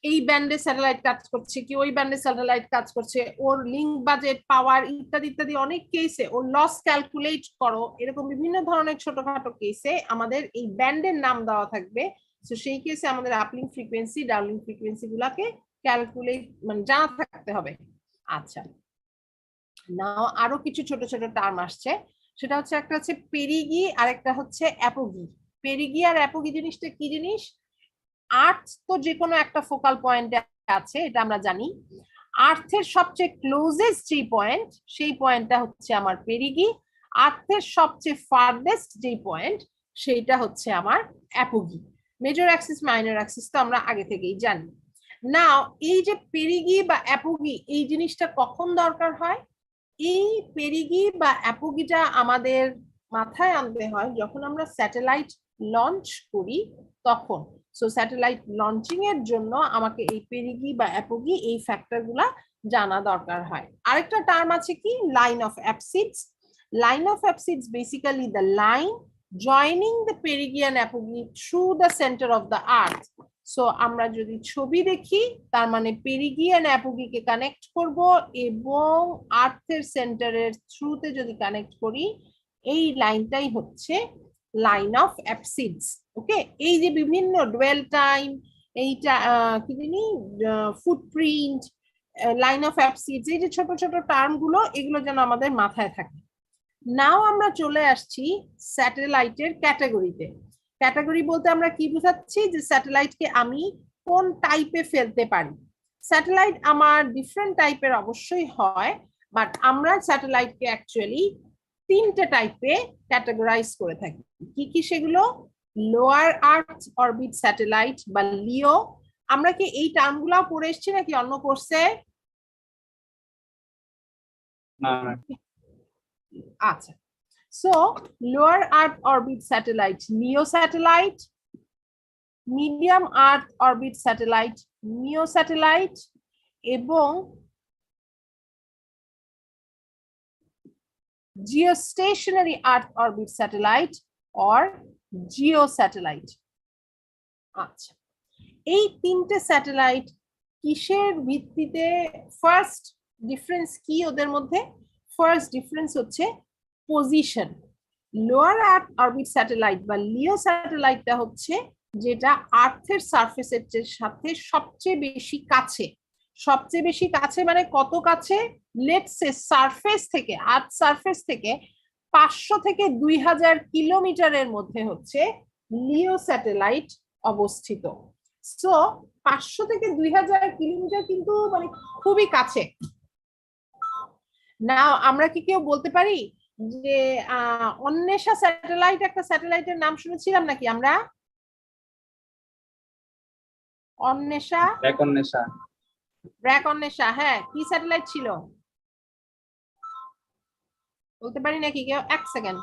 এই ব্যান্ডে স্যাটেলাইট কাজ করছে কি ওই ব্যান্ডে স্যাটেলাইট কাজ করছে, ওর লিঙ্ক বাজেট পাওয়ার ইত্যাদি ইত্যাদি অনেক কেসে ওর লস ক্যালকুলেট করো, এরকম বিভিন্ন ধরনের ছোটখাটো কেসে আমাদের এই ব্যান্ডের নাম দেওয়া থাকবে। তো সেই কেসে আমাদের আপলিং ফ্রিকোয়েন্সি ডাউনলিং ফ্রিকোয়েন্সি গুলাকে ক্যালকুলেট মানে জানা থাকতে হবে। আচ্ছা, নাও আরো কিছু ছোট ছোট টার্ম আসছে, সেটা হচ্ছে একটা হচ্ছে পেরিগি আর একটা হচ্ছে অ্যাপোগি। পেরিগি আর অ্যাপোগি জিনিসটা কি জিনিস? আর্থ তো যে কোনো একটা ফোকাল পয়েন্টে আছে এটা আমরা জানি। আর্থের সবচেয়ে ক্লোজেস্ট যে পয়েন্ট সেই পয়েন্টটা হচ্ছে আমার পেরিগি, আর্থের সবচেয়ে ফারদেস্ট যে পয়েন্ট সেইটা হচ্ছে আমার অ্যাপোগি। মেজর অ্যাক্সিস মাইনর অ্যাক্সিস তো আমরা আগে থেকেই জানি। নাও এই যে পেরিগি বা অ্যাপোগি এই জিনিসটা কখন দরকার হয়? এই পেরিগি বা অ্যাপোগিটা আমাদের মাথায় আনতে হয় যখন আমরা স্যাটেলাইট লঞ্চ করি তখন। সো স্যাটেলাইট লঞ্চিং এর জন্য আমাকে এই পেরিগি বা অ্যাপোগি এই ফ্যাক্টর গুলা জানা দরকার হয়। আরেকটা টার্ম আছে কি line of apsides. Line of apsides basically the line joining the perigee and apogee through the centre of the earth. So আমরা যদি ছবি দেখি তার মানে পেরিগি এন্ড অ্যাপোগি কে কানেক্ট করব এবং আর্থের সেন্টারের থ্রুতে যদি কানেক্ট করি এই লাইনটাই হচ্ছে লাইন অফ অ্যাপসিডস। ওকে, এই যে বিভিন্ন ডুয়েল টাইম, এইটা কি জানি ফুটপ্রিন্ট, লাইন অফ অ্যাপসিডস, এই যে ছোট ছোট টার্ম গুলো এগুলো যেন আমাদের মাথায় থাকে। নাও আমরা চলে আসছি স্যাটেলাইটের ক্যাটাগরিতে। ক্যাটাগরি বলতে আমরা কি বুঝাচ্ছি, যে স্যাটেলাইটকে আমি কোন টাইপে ফেলতে পারি। স্যাটেলাইট আমার ডিফারেন্ট টাইপের অবশ্যই হয়, বাট আমরা স্যাটেলাইটকে অ্যাকচুয়ালি 3টে টাইপে ক্যাটাগরাইজ করে থাকি। কি কি সেগুলো? লোয়ার আর্থ অরবিট স্যাটেলাইট বা লিও। আমরা কি এই টার্মগুলো পড়ে এসেছি নাকি অন্য কোর্সে? আচ্ছা, সো লোয়ার আর্থ অরবিট স্যাটেলাইট লিও satellite, medium earth orbit satellite মিও স্যাটেলাইট, এবং geostationary earth orbit satellite or geo satellite। আচ্ছা, এই 3টে স্যাটেলাইট কিসের ভিত্তিতে? ফার্স্ট ডিফারেন্স কি ওদের মধ্যে? ফার্স্ট ডিফারেন্স হচ্ছে পজিশন। লোয়ার আর্থ অরবিট স্যাটেলাইট বা লিও স্যাটেলাইটটা হচ্ছে যেটা আর্থের সারফেসের সাথে সবচেয়ে বেশি কাছে। সবচেয়ে বেশি কাছে মানে কত কাছে? লেটস সে সারফেস থেকে, আর্থ সারফেস থেকে 500 থেকে 2000 কিলোমিটারের মধ্যে হচ্ছে লিও স্যাটেলাইট অবস্থিত। সো 500 থেকে 2000 কিলোমিটার কিন্তু মানে খুবই কাছে। না আমরা কি কেউ বলতে পারি যে অন্বেষা স্যাটেলাইট, একটা স্যাটেলাইটের নাম শুনেছিলাম নাকি আমরা? অন্বেষা, ব্র্যাক অন্বেষা, হ্যাঁ, কি স্যাটেলাইট ছিল বলতে পারি নাকি কেউ? এক সেকেন্ড।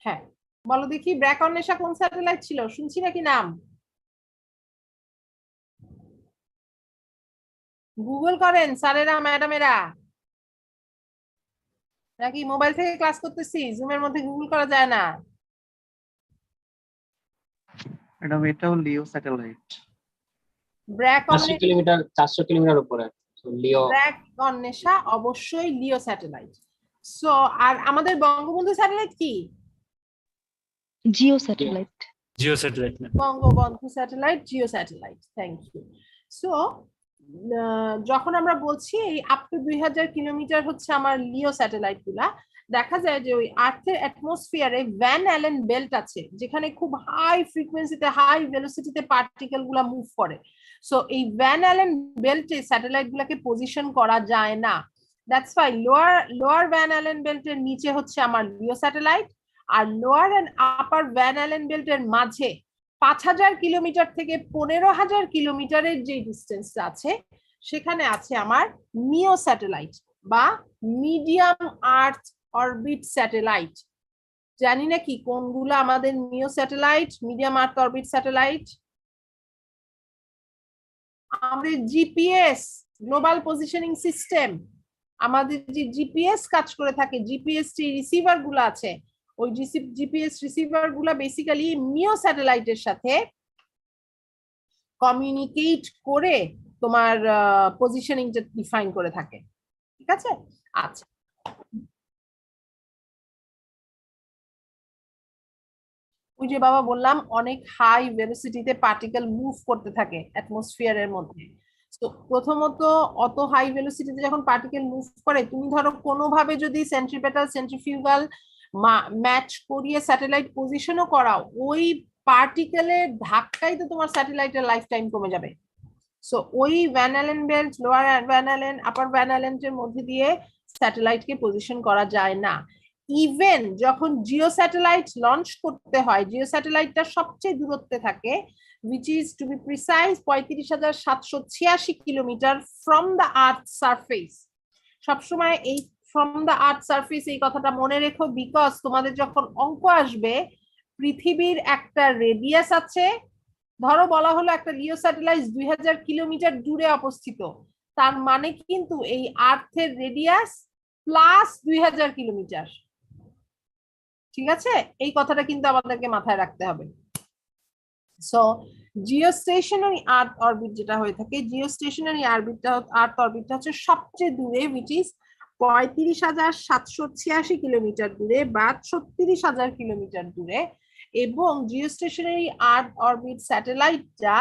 হ্যাঁ বলো দেখি, ব্র্যাক অন্বেষা কোন স্যাটেলাইট ছিল? শুনছি নাকি নাম? গুগল করেন স্যারেরা ম্যাডামেরা, নাকি মোবাইল থেকে ক্লাস করতেছি, জুমের মধ্যে গুগল করা যায় না? ম্যাডাম এটাও লিও স্যাটেলাইট। ব্র্যাক 400 কিলোমিটার উপরে লিও। ব্র্যাক অন্বেষা অবশ্যই লিও স্যাটেলাইট। সো আর আমাদের বঙ্গবন্ধু স্যাটেলাইট কি? GEO satellite. GEO satellite. Bangabandhu satellite GEO satellite, thank you. So যখন আমরা বলছি এই আপ টু 2000 কিলোমিটার হচ্ছে আমার লিও স্যাটেলাইট গুলা, দেখা যায় যে ওই আর্থের অ্যাটমসফিয়ারে ভ্যান অ্যালেন বেল্ট আছে, যেখানে খুব হাই ফ্রিকোয়েন্সিতে হাই ভেলোসিটিতে পার্টিকেল গুলা মুভ করে। সো এই ভ্যান অ্যালেন বেল্টে স্যাটেলাইট গুলাকে পজিশন করা যায় না। That's why lower Van Allen বেল্টের নিচে হচ্ছে আমার লিও স্যাটেলাইট, আর lower and upper Van Allen বেল্টের মাঝে 5000 কিলোমিটার থেকে 15000 কিলোমিটারের যে ডিস্টেন্সটা আছে সেখানে আছে আমার মিও স্যাটেলাইট বা মিডিয়াম আর্থ অরবিট স্যাটেলাইট। জানি না কি কোনগুলো আমাদের মিও satellite, medium earth orbit satellite? আমাদের জিপিএস গ্লোবাল পজিশনিং সিস্টেম, আমাদের যে জিপিএস কাজ করে থাকে, জিপিএস রিসিভার গুলো আছে, ওই জিপিএস রিসিভার গুলা বেসিক্যালি মিও স্যাটেলাইটের সাথে কমিউনিকেট করে তোমার পজিশনিংটা ডিফাইন করে থাকে। ঠিক আছে? আচ্ছা, ওই যে বাবা বললাম অনেক হাই ভেলোসিটিতে পার্টিকেল মুভ করতে থাকে অ্যাটমসফিয়ারের মধ্যে। তো প্রথমত অত হাই ভেলোসিটিতে যখন পার্টিকেল মুভ করে, তুমি ধরো কোনোভাবে যদি সেন্ট্রিপেটাল সেন্ট্রিফিউগাল ম্যাচ করিয়ে স্যাটেলাইট পজিশনও করাও, ওই পার্টিকেলের ধাক্কাই তো তোমার স্যাটেলাইটের লাইফ টাইম কমে যাবে। সো ওই Van Allen belt, lower Van Allen, upper Van অ্যালেনের মধ্যে দিয়ে স্যাটেলাইটকে পজিশন করা যায় না। ইভেন যখন জিও স্যাটেলাইট লঞ্চ করতে হয়, জিও স্যাটেলাইটটা সবচেয়ে দূরত্বে থাকে, which is to be precise 35,786 kilometre from the earth surface. সবসময় এই ফ্রম দ্য আর্থ সারফেস এই কথাটা মনে রেখো, বিকজ তোমাদের যখন অঙ্ক আসবে পৃথিবীর একটা রেডিয়াস আছে, ধরো বলা হলো একটা লিও স্যাটেলাইট 2000 কিলোমিটার দূরে অবস্থিত, তার মানে কিন্তু এই আর্থের রেডিয়াস প্লাস 2000 কিলোমিটার। ঠিক আছে? এই কথাটা কিন্তু আমাদেরকে মাথায় রাখতে হবে। সো জিওস্টেশনারি আর্থ অরবিট যেটা হয়ে থাকে, জিওস্টেশনারি আর্থ অরবিটটা হচ্ছে সবচেয়ে দূরে, উইচ ইজ 35,786 কিলোমিটার দূরে বা 36,000 কিলোমিটার দূরে। এবং জিওস্টেশনারি আর্থ অরবিট স্যাটেলাইটটা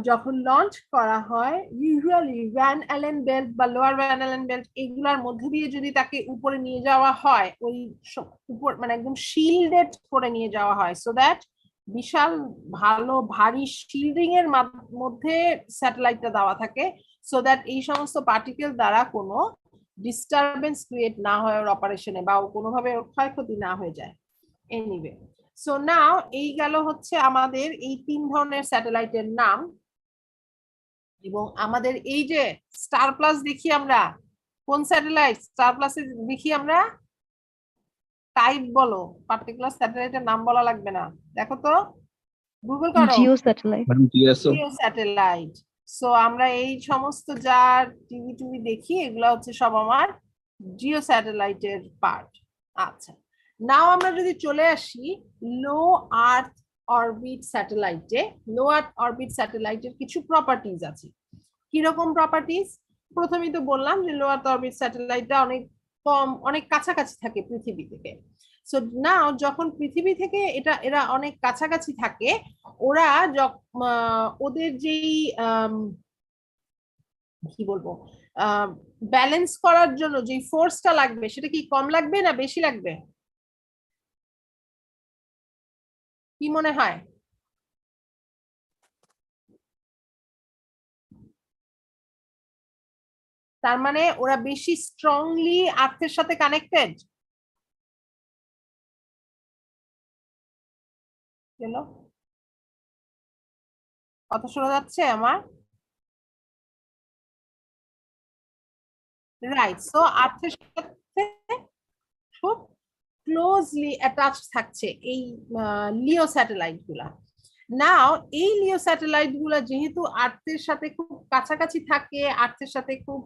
যখন লঞ্চ করা হয় ইউজুয়ালি ভ্যান অ্যালেন বেল্ট বা লোয়ার ভ্যান অ্যালেন বেল্ট এগুলার মধ্যে দিয়ে যদি তাকে উপরে নিয়ে যাওয়া হয় ওই উপর মানে একদম শিল্ডেড করে নিয়ে যাওয়া হয় সো দ্যাট বিশাল ভালো ভারী শিল্ডিং এর মধ্যে স্যাটেলাইটটা দেওয়া থাকে সো দ্যাট এই সমস্ত পার্টিকেল দ্বারা কোনো ডিস্টারবেন্স ক্রিয়েট না হয় ওর অপারেশনে বা কোনোভাবে ওর ক্ষয়ক্ষতি না হয়ে যায় এনিওয়ে সো নাও এই গেল হচ্ছে আমাদের এই 3 ধরনের স্যাটেলাইটের নাম এবং আমাদের এই যে স্টার প্লাস দেখি আমরা কোন স্যাটেলাইট স্টার প্লাসে দেখি আমরা টাইপ বলো পার্টিকুলার স্যাটেলাইটের নাম বলা লাগবে না দেখো তো গুগল করো Jio satellite GEO satellite so আমরা এই সমস্ত যার টিভি দেখি এগুলা হচ্ছে সব আমার জিও স্যাটেলাইটের পার্ট আচ্ছা নাও আমরা যদি চলে আসি লো আর্থ অরবিট স্যাটেলাইটে লো আর্থ অরবিট স্যাটেলাইটের কিছু প্রপার্টিজ আছে কিরকম প্রপার্টিজ প্রথমেই তো বললাম যে লো আর্থ অরবিট স্যাটেলাইটটা অনেক কম অনেক কাছাকাছি থাকে পৃথিবী থেকে সো নাও যখন পৃথিবী থেকে এরা অনেক কাছাকাছি থাকে ওরা ওদের যেই কি বলবো ব্যালেন্স করার জন্য যে ফোর্সটা লাগবে সেটা কি কম লাগবে না বেশি লাগবে কি মনে হয় তার মানে ওরা বেশি স্ট্রংলি আর্থের সাথে কানেক্টেড কথা শোনা যাচ্ছে আমার রাইট সো আর্থের সাথে খুব ক্লোজলি অ্যাটাচ থাকছে এই লিও স্যাটেলাইট গুলা নাও এই লিও স্যাটেলাইট গুলা যেহেতু আর্থের সাথে খুব কাছাকাছি থাকে আর্থের সাথে খুব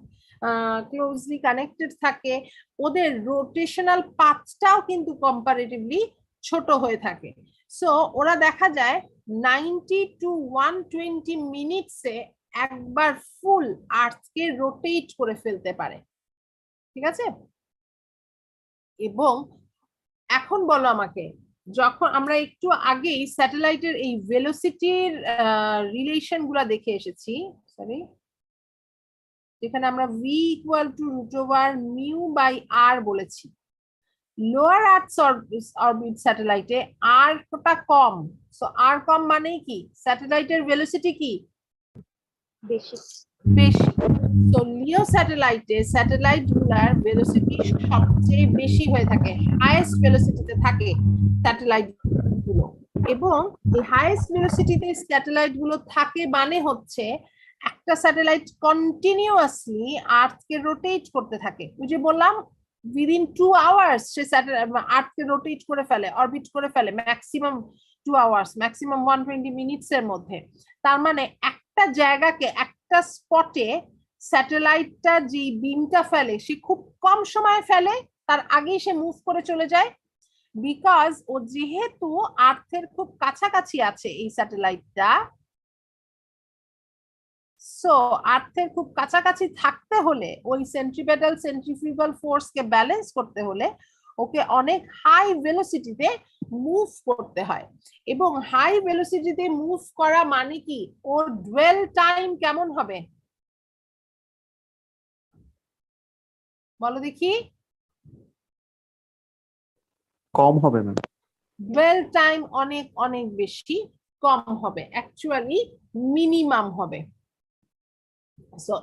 ক্লোজলি কানেক্টেড থাকে ওদের রোটেশনাল পাথটাও কিন্তু কম্পারেটিভলি ছোট হয়ে থাকে সো ওরা দেখা যায় 90 to 120 মিনিটসে একবার ফুল আর্থকে রোটেট করে ফেলতে পারে ঠিক আছে এবং এখন বলো আমাকে যখন আমরা একটু আগেই স্যাটেলাইটের এই ভেলোসিটির রিলেশন গুলা দেখে এসেছি সরি যেখানে আমরা v ইকুয়াল টু √μ/r বলেছি লোয়ার আর্থ অরবিট স্যাটেলাইটে r-টা কম সো r কম মানে কি স্যাটেলাইটের ভেলোসিটি কি বেশি বেশি তো লিও স্যাটেলাইটে স্যাটেলাইট গুলার ভেলোসিটি সবচেয়ে বেশি হয়ে থাকে হাইয়েস্ট ভেলোসিটিতে থাকে স্যাটেলাইট গুলো এবং এই হাইয়েস্ট ভেলোসিটিতে স্যাটেলাইট গুলো থাকে মানে হচ্ছে একটা স্যাটেলাইট কন্টিনিউয়াসলি আর্থকে রোটেট করতে থাকে ওই যে বললাম উইদিন 2 আওয়ার্স সে স্যাটেলাইট আর্থকে রোটেট করে ফেলে অরবিট করে ফেলে ম্যাক্সিমাম 2 আওয়ার্স ম্যাক্সিমাম 120 মিনিটস এর মধ্যে তার মানে একটা জায়গাকে একটা স্পটে স্যাটেলাইটটা যে বিমটা ফেলে সে খুব কম সময়ে ফেলে তার আগেই সে মুভ করে চলে যায় বিকজ ও যেহেতু আর্থের খুব কাছাকাছি আছে এই স্যাটেলাইটটা সো আর্থের খুব কাছাকাছি থাকতে হলে ওই সেন্ট্রিপেটাল সেন্ট্রিফিউগাল ফোর্সকে ব্যালেন্স করতে হলে ওকে অনেক হাই ভেলোসিটিতে মুভ করতে হয় এবং হাই ভেলোসিটিতে মুভ করা মানে কি ওর ডুয়েল টাইম কেমন হবে বলো দেখি কম হবে ম্যাম ডুয়েল টাইম অনেক অনেক বেশি কম হবে অ্যাকচুয়ালি মিনিমাম হবে সো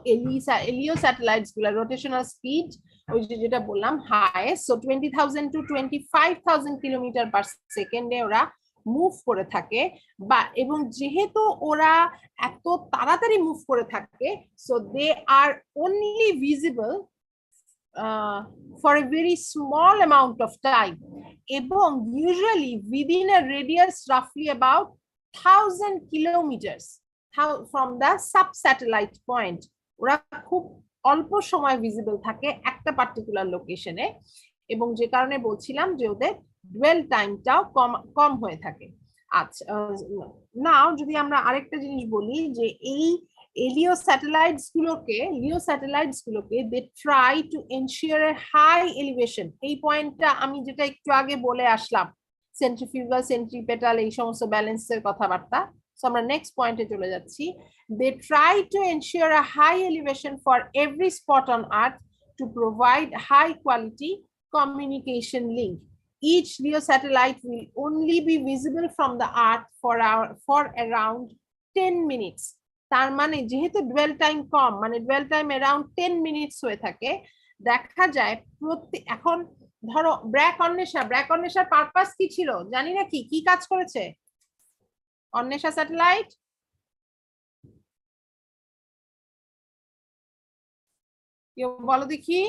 এলিও স্যাটেলাইটস গুলা রোটেশনাল স্পিড ওই যেটা বললাম হাইয়েস্ট সো 20,000 to 25,000 কিলোমিটার পার সেকেন্ডে ওরা মুভ করে থাকে বা এবং যেহেতু ওরা এত তাড়াতাড়ি মুভ করে থাকে so they are only visible for a very small amount of time এবং usually within a radius roughly about 1,000 kilometers from the sub-satellite point ওরা খুব অল্প সময় ভিজিবল থাকে একটা পার্টিকুলার লোকেশনে এবং যে কারণে বলছিলাম যে ওদের ডুয়েল টাইমটাও কম হয়ে থাকে আচ্ছা নাও যদি আমরা আরেকটা জিনিস বলি যে এই লিও স্যাটেলাইটস গুলোকে they try to ensure a high elevation এই পয়েন্টটা আমি যেটা একটু আগে বলে আসলাম সেন্ট্রিফিউগাল সেন্ট্রিপেটাল এই সমস্ত ব্যালেন্সের কথাবার্তা সো আমরা নেক্সট পয়েন্টে চলে যাচ্ছি। They try to ensure a high elevation for every spot on earth to provide high quality communication link. Each LEO satellite will only be visible from the Earth for around 10 minutes. তার মানে যেহেতু dual time কম, মানে dual time around 10 minutes হয়ে থাকে, দেখা যায় এখন ধরো ব্র্যাক অন্বেষার পারপাস কি ছিল জানি না, কি কাজ করেছে অন্বেষা স্যাটেলাইট? কেউ বলো দেখি।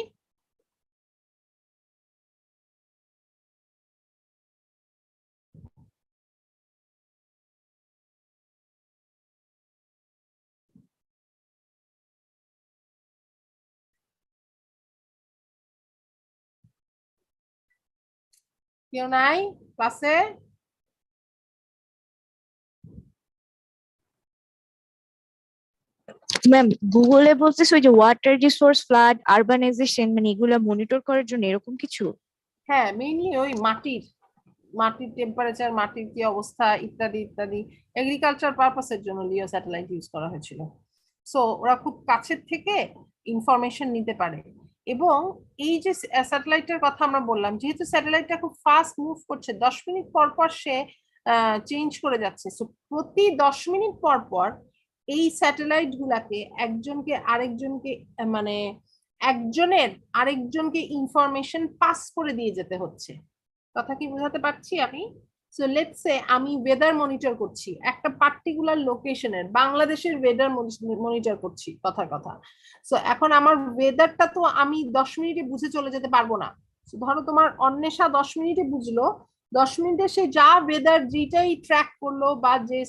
কেউ নাই ক্লাসে? ম্যাম গুগলে বলতেছে ওই যে ওয়াটার রিসোর্স, ফ্লাড, আরবানাইজেশন, মানে এগুলা মনিটর করার জন্য এরকম কিছু। হ্যাঁ, মেইনলি ওই মাটির টেম্পারেচার, মাটির কি অবস্থা ইত্যাদি ইত্যাদি এগ্রিকালচার পারপাসের জন্য লিও স্যাটেলাইট ইউজ করা হয়েছিল। সো ওরা খুব কাছের থেকে ইনফরমেশন নিতে পারে। এবং এই যে স্যাটেলাইটের কথা আমরা বললাম, যেহেতু স্যাটেলাইটটা খুব ফাস্ট মুভ করছে, 10 মিনিট পর পর সে চেঞ্জ করে যাচ্ছে। সো প্রতি 10 মিনিট পর পর এই স্যাটেলাইট গুলাকে একজনের আরেকজনকে ইনফরমেশন পাস করে দিয়ে যেতে হচ্ছে। কথা কি বোঝাতে পারছি আমি? সো লেটস সে আমি ওয়েদার মনিটর করছি একটা পার্টিকুলার লোকেশনের, বাংলাদেশের ওয়েদার মনিটর করছি কথার কথা। সো এখন আমার ওয়েদারটা তো আমি 10 মিনিটে বুঝে চলে যেতে পারবো না। ধরো তোমার অন্বেষা 10 মিনিটে বুঝলো, 10 মিনিটে সে যা ওয়েদার যেটাই ট্র্যাক করলো বা যে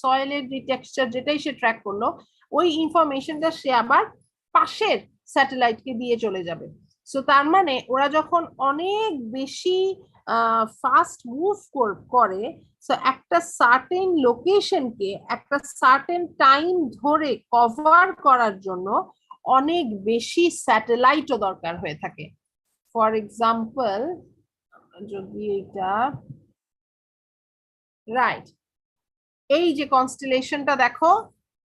সয়েলের যে টেক্সচার যেটাই সে ট্র্যাক করলো, ওই ইনফরমেশনটা সে আবার পাশের স্যাটেলাইটকে দিয়ে চলে যাবে। সো তার মানে ওরা যখন অনেক বেশি ফাস্ট মুভ করে, সো একটা সার্টেন লোকেশনকে একটা সার্টেন টাইম ধরে কভার করার জন্য অনেক বেশি স্যাটেলাইটও দরকার হয়ে থাকে। ফর এক্সাম্পল, যদি এটা রাইট, এই যে কনস্টেলেশনটা দেখো,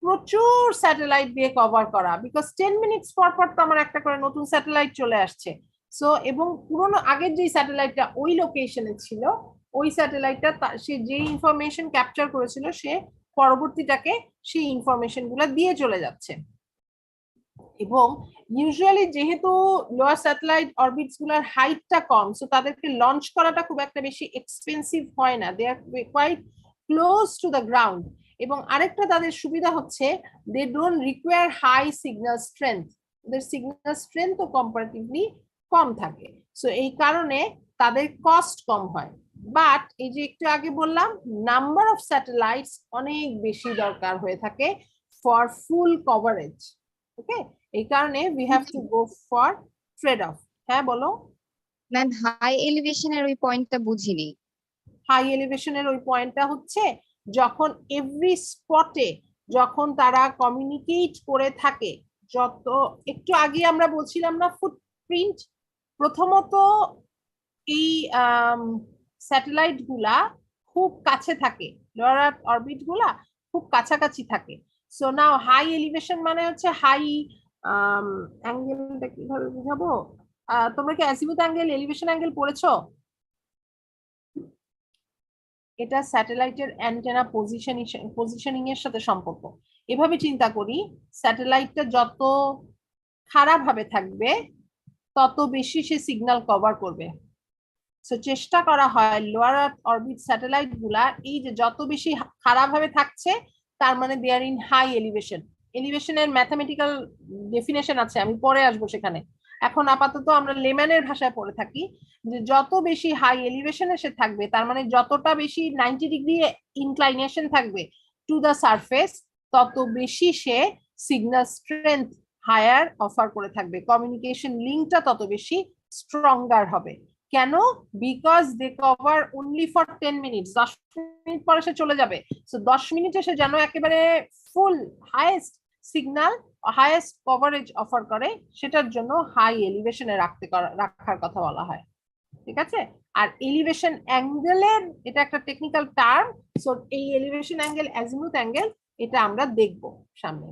প্রচুর স্যাটেলাইট দিয়ে কভার করা, বিকজ 10 মিনিটস পর পর তো আমার একটা করে নতুন স্যাটেলাইট চলে আসছে। সো এবং পুরোনো আগের যে স্যাটেলাইটটা ওই লোকেশনে ছিল, ওই স্যাটেলাইটটা সে যে ইনফরমেশন ক্যাপচার করেছিল সে পরবর্তীটাকে সেই ইনফরমেশন গুলা দিয়ে চলে যাচ্ছে। এবং ইউজুয়ালি যেহেতু লোয়ার স্যাটেলাইট অরবিটস গুলার হাইটটা কম, সো তাদেরকে লঞ্চ করাটা খুব একটা বেশি এক্সপেন্সিভ হয় না, they are quite close to the ground. এবং আরেকটা তাদের সুবিধা হচ্ছে they don't require high signal strength, ওদের সিগন্যাল স্ট্রেংথও কম্পারেটিভলি কম থাকে। সো এই কারণে তাদের কস্ট কম হয়। বাট এই যে একটু আগে বললাম, নাম্বার অফ স্যাটেলাইটস অনেক বেশি দরকার হয়ে থাকে ফর ফুল কভারেজ। ওকে, এই কারণে we have to go for trade of. হ্যাঁ বলো। ম্যাম হাই এলিভেশনের ওই পয়েন্টটা বুঝিনি। হাই এলিভেশনের ওই পয়েন্টটা হচ্ছে যখন এভরি স্পটে যখন তারা কমিউনিকেট করে থাকে, যত একটু আগে আমরা বলছিলাম না ফুটপ্রিন্ট, প্রথমত এই স্যাটেলাইট গুলা খুব কাছে থাকে, লোয়ার আর্থ অরবিট গুলা খুব কাছাকাছি থাকে। সো নাও হাই এলিভেশন মানে হচ্ছে হাই অ্যাঙ্গেলটা কিভাবে বুঝাবো, তোমরা কি অ্যাজিমুথ অ্যাঙ্গেল, এলিভেশন অ্যাঙ্গেল পড়েছো? এটা স্যাটেলাইটের অ্যান্টেনা পজিশনিং এর সাথে সম্পর্ক। এভাবে চিন্তা করি, স্যাটেলাইটটা যত খারাপ ভাবে থাকবে তত বেশি সে সিগন্যাল কভার করবে। সো চেষ্টা করা হয় লোয়ার আর্থ অরবিট স্যাটেলাইট গুলা এই যে যত বেশি খারাপ ভাবে থাকছে, তার মানে they are in high elevation. এলিভেশনের ম্যাথমেটিক্যাল ডেফিনেশন আছে, আমি পরে আসবো সেখানে। এখন আপাতত আমরা লেম্যানের ভাষায় পড়ে থাকি যে যত বেশি হাই এলিভেশনে সে থাকবে, তার মানে যতটা বেশি 90 ডিগ্রি ইনক্লাইনেশন থাকবে টু দ্য সারফেস, তত বেশি সে সিগন্যাল স্ট্রেংথ হায়ার অফার করে থাকবে, কমিউনিকেশন লিঙ্কটা তত বেশি স্ট্রঙ্গার হবে। কেন? Because they cover only for 10 minutes, 10 minute পরে সে চলে যাবে। সো 10 মিনিটে সে যেন একেবারে full highest signal, highest coverage offer করে, সেটার জন্য হাই এলিভেশনে রাখার কথা বলা হয়। ঠিক আছে। আর এলিভেশন অ্যাঙ্গেলের এটা একটা টেকনিক্যাল টার্ম, সো এই এলিভেশন অ্যাঙ্গেল, অ্যাজিমুথ অ্যাঙ্গেল, এটা আমরা দেখব সামনে।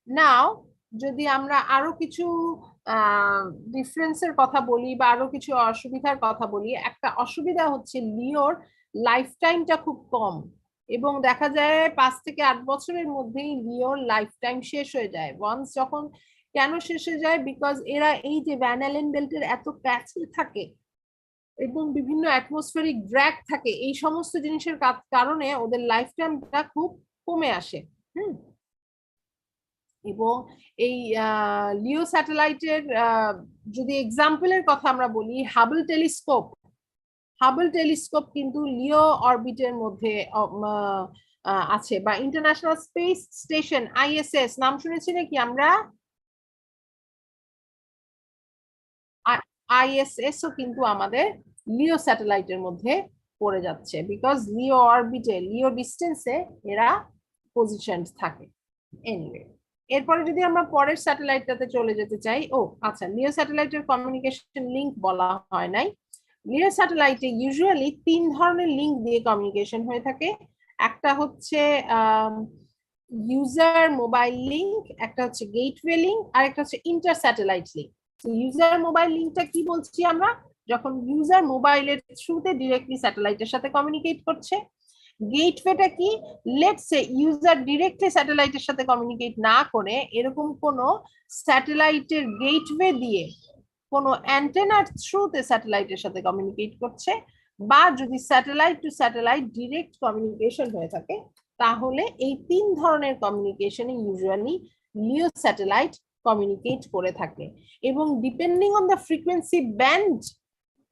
নাও যদি আমরা আরো কিছু ডিফারেন্সের কথা বলি বা আরো কিছু অসুবিধার কথা বলি, একটা অসুবিধা হচ্ছে লিওর লাইফ টাইমটা খুব কম, এবং দেখা যায় 5 থেকে 8 বছরের মধ্যেই লিওর লাইফ টাইম শেষ হয়ে যায়। ওয়ান্স যখন, কেন শেষ হয়ে যায়? বিকজ এরা এই যে ভ্যান অ্যালেন বেল্টের এত কাছে থাকে এবং বিভিন্ন অ্যাটমসফেরিক ড্র্যাগ থাকে, এই সমস্ত জিনিসের কারণে ওদের লাইফ টাইমটা খুব কমে আসে। এবং এই লিও স্যাটেলাইটের যদি এক্সাম্পলের কথা আমরা বলি, হাবল টেলিস্কোপ কিন্তু লিও অরবিটের মধ্যে আছে, বা ইন্টারন্যাশনাল স্পেস স্টেশন ISS নাম শুনেছি নাকি আমরা? ISS ও কিন্তু আমাদের লিও স্যাটেলাইটের মধ্যে পড়ে যাচ্ছে, বিকজ লিও অরবিটে, লিও ডিস্টেন্সে এরা পজিশন থাকে। এনিওয়ে, এরপরে যদি আমরা পরের স্যাটেলাইটটাতে চলে যেতে চাই, আচ্ছা, লিও স্যাটেলাইটের কমিউনিকেশন লিংক বলা হয় নাই। লিও স্যাটেলাইটে ইউজুয়ালি 3 ধরনের লিংক দিয়ে কমিউনিকেশন হয়ে থাকে। একটা হচ্ছে ইউজার মোবাইল লিংক, একটা হচ্ছে গেটওয়ে লিংক, আর একটা হচ্ছে inter satellite link. User mobile লিংকটা কি বলছি আমরা? যখন ইউজার মোবাইলের থ্রুতে ডিরেক্টলি স্যাটেলাইটের সাথে কমিউনিকেট করছে। গেটওয়েটা কি? লেটস সে ইউজার ডিরেক্টলি স্যাটেলাইটের সাথে কমিউনিকেট না করে এরকম কোনো স্যাটেলাইটের গেটওয়ে দিয়ে কোনো অ্যান্টেনার থ্রুতে স্যাটেলাইটের সাথে কমিউনিকেট করছে, বা যদি satellite to satellite direct communication হয়ে থাকে, তাহলে এই 3 ধরনের কমিউনিকেশনে ইউজুয়ালি লিও স্যাটেলাইট কমিউনিকেট করে থাকে। এবং depending on the frequency band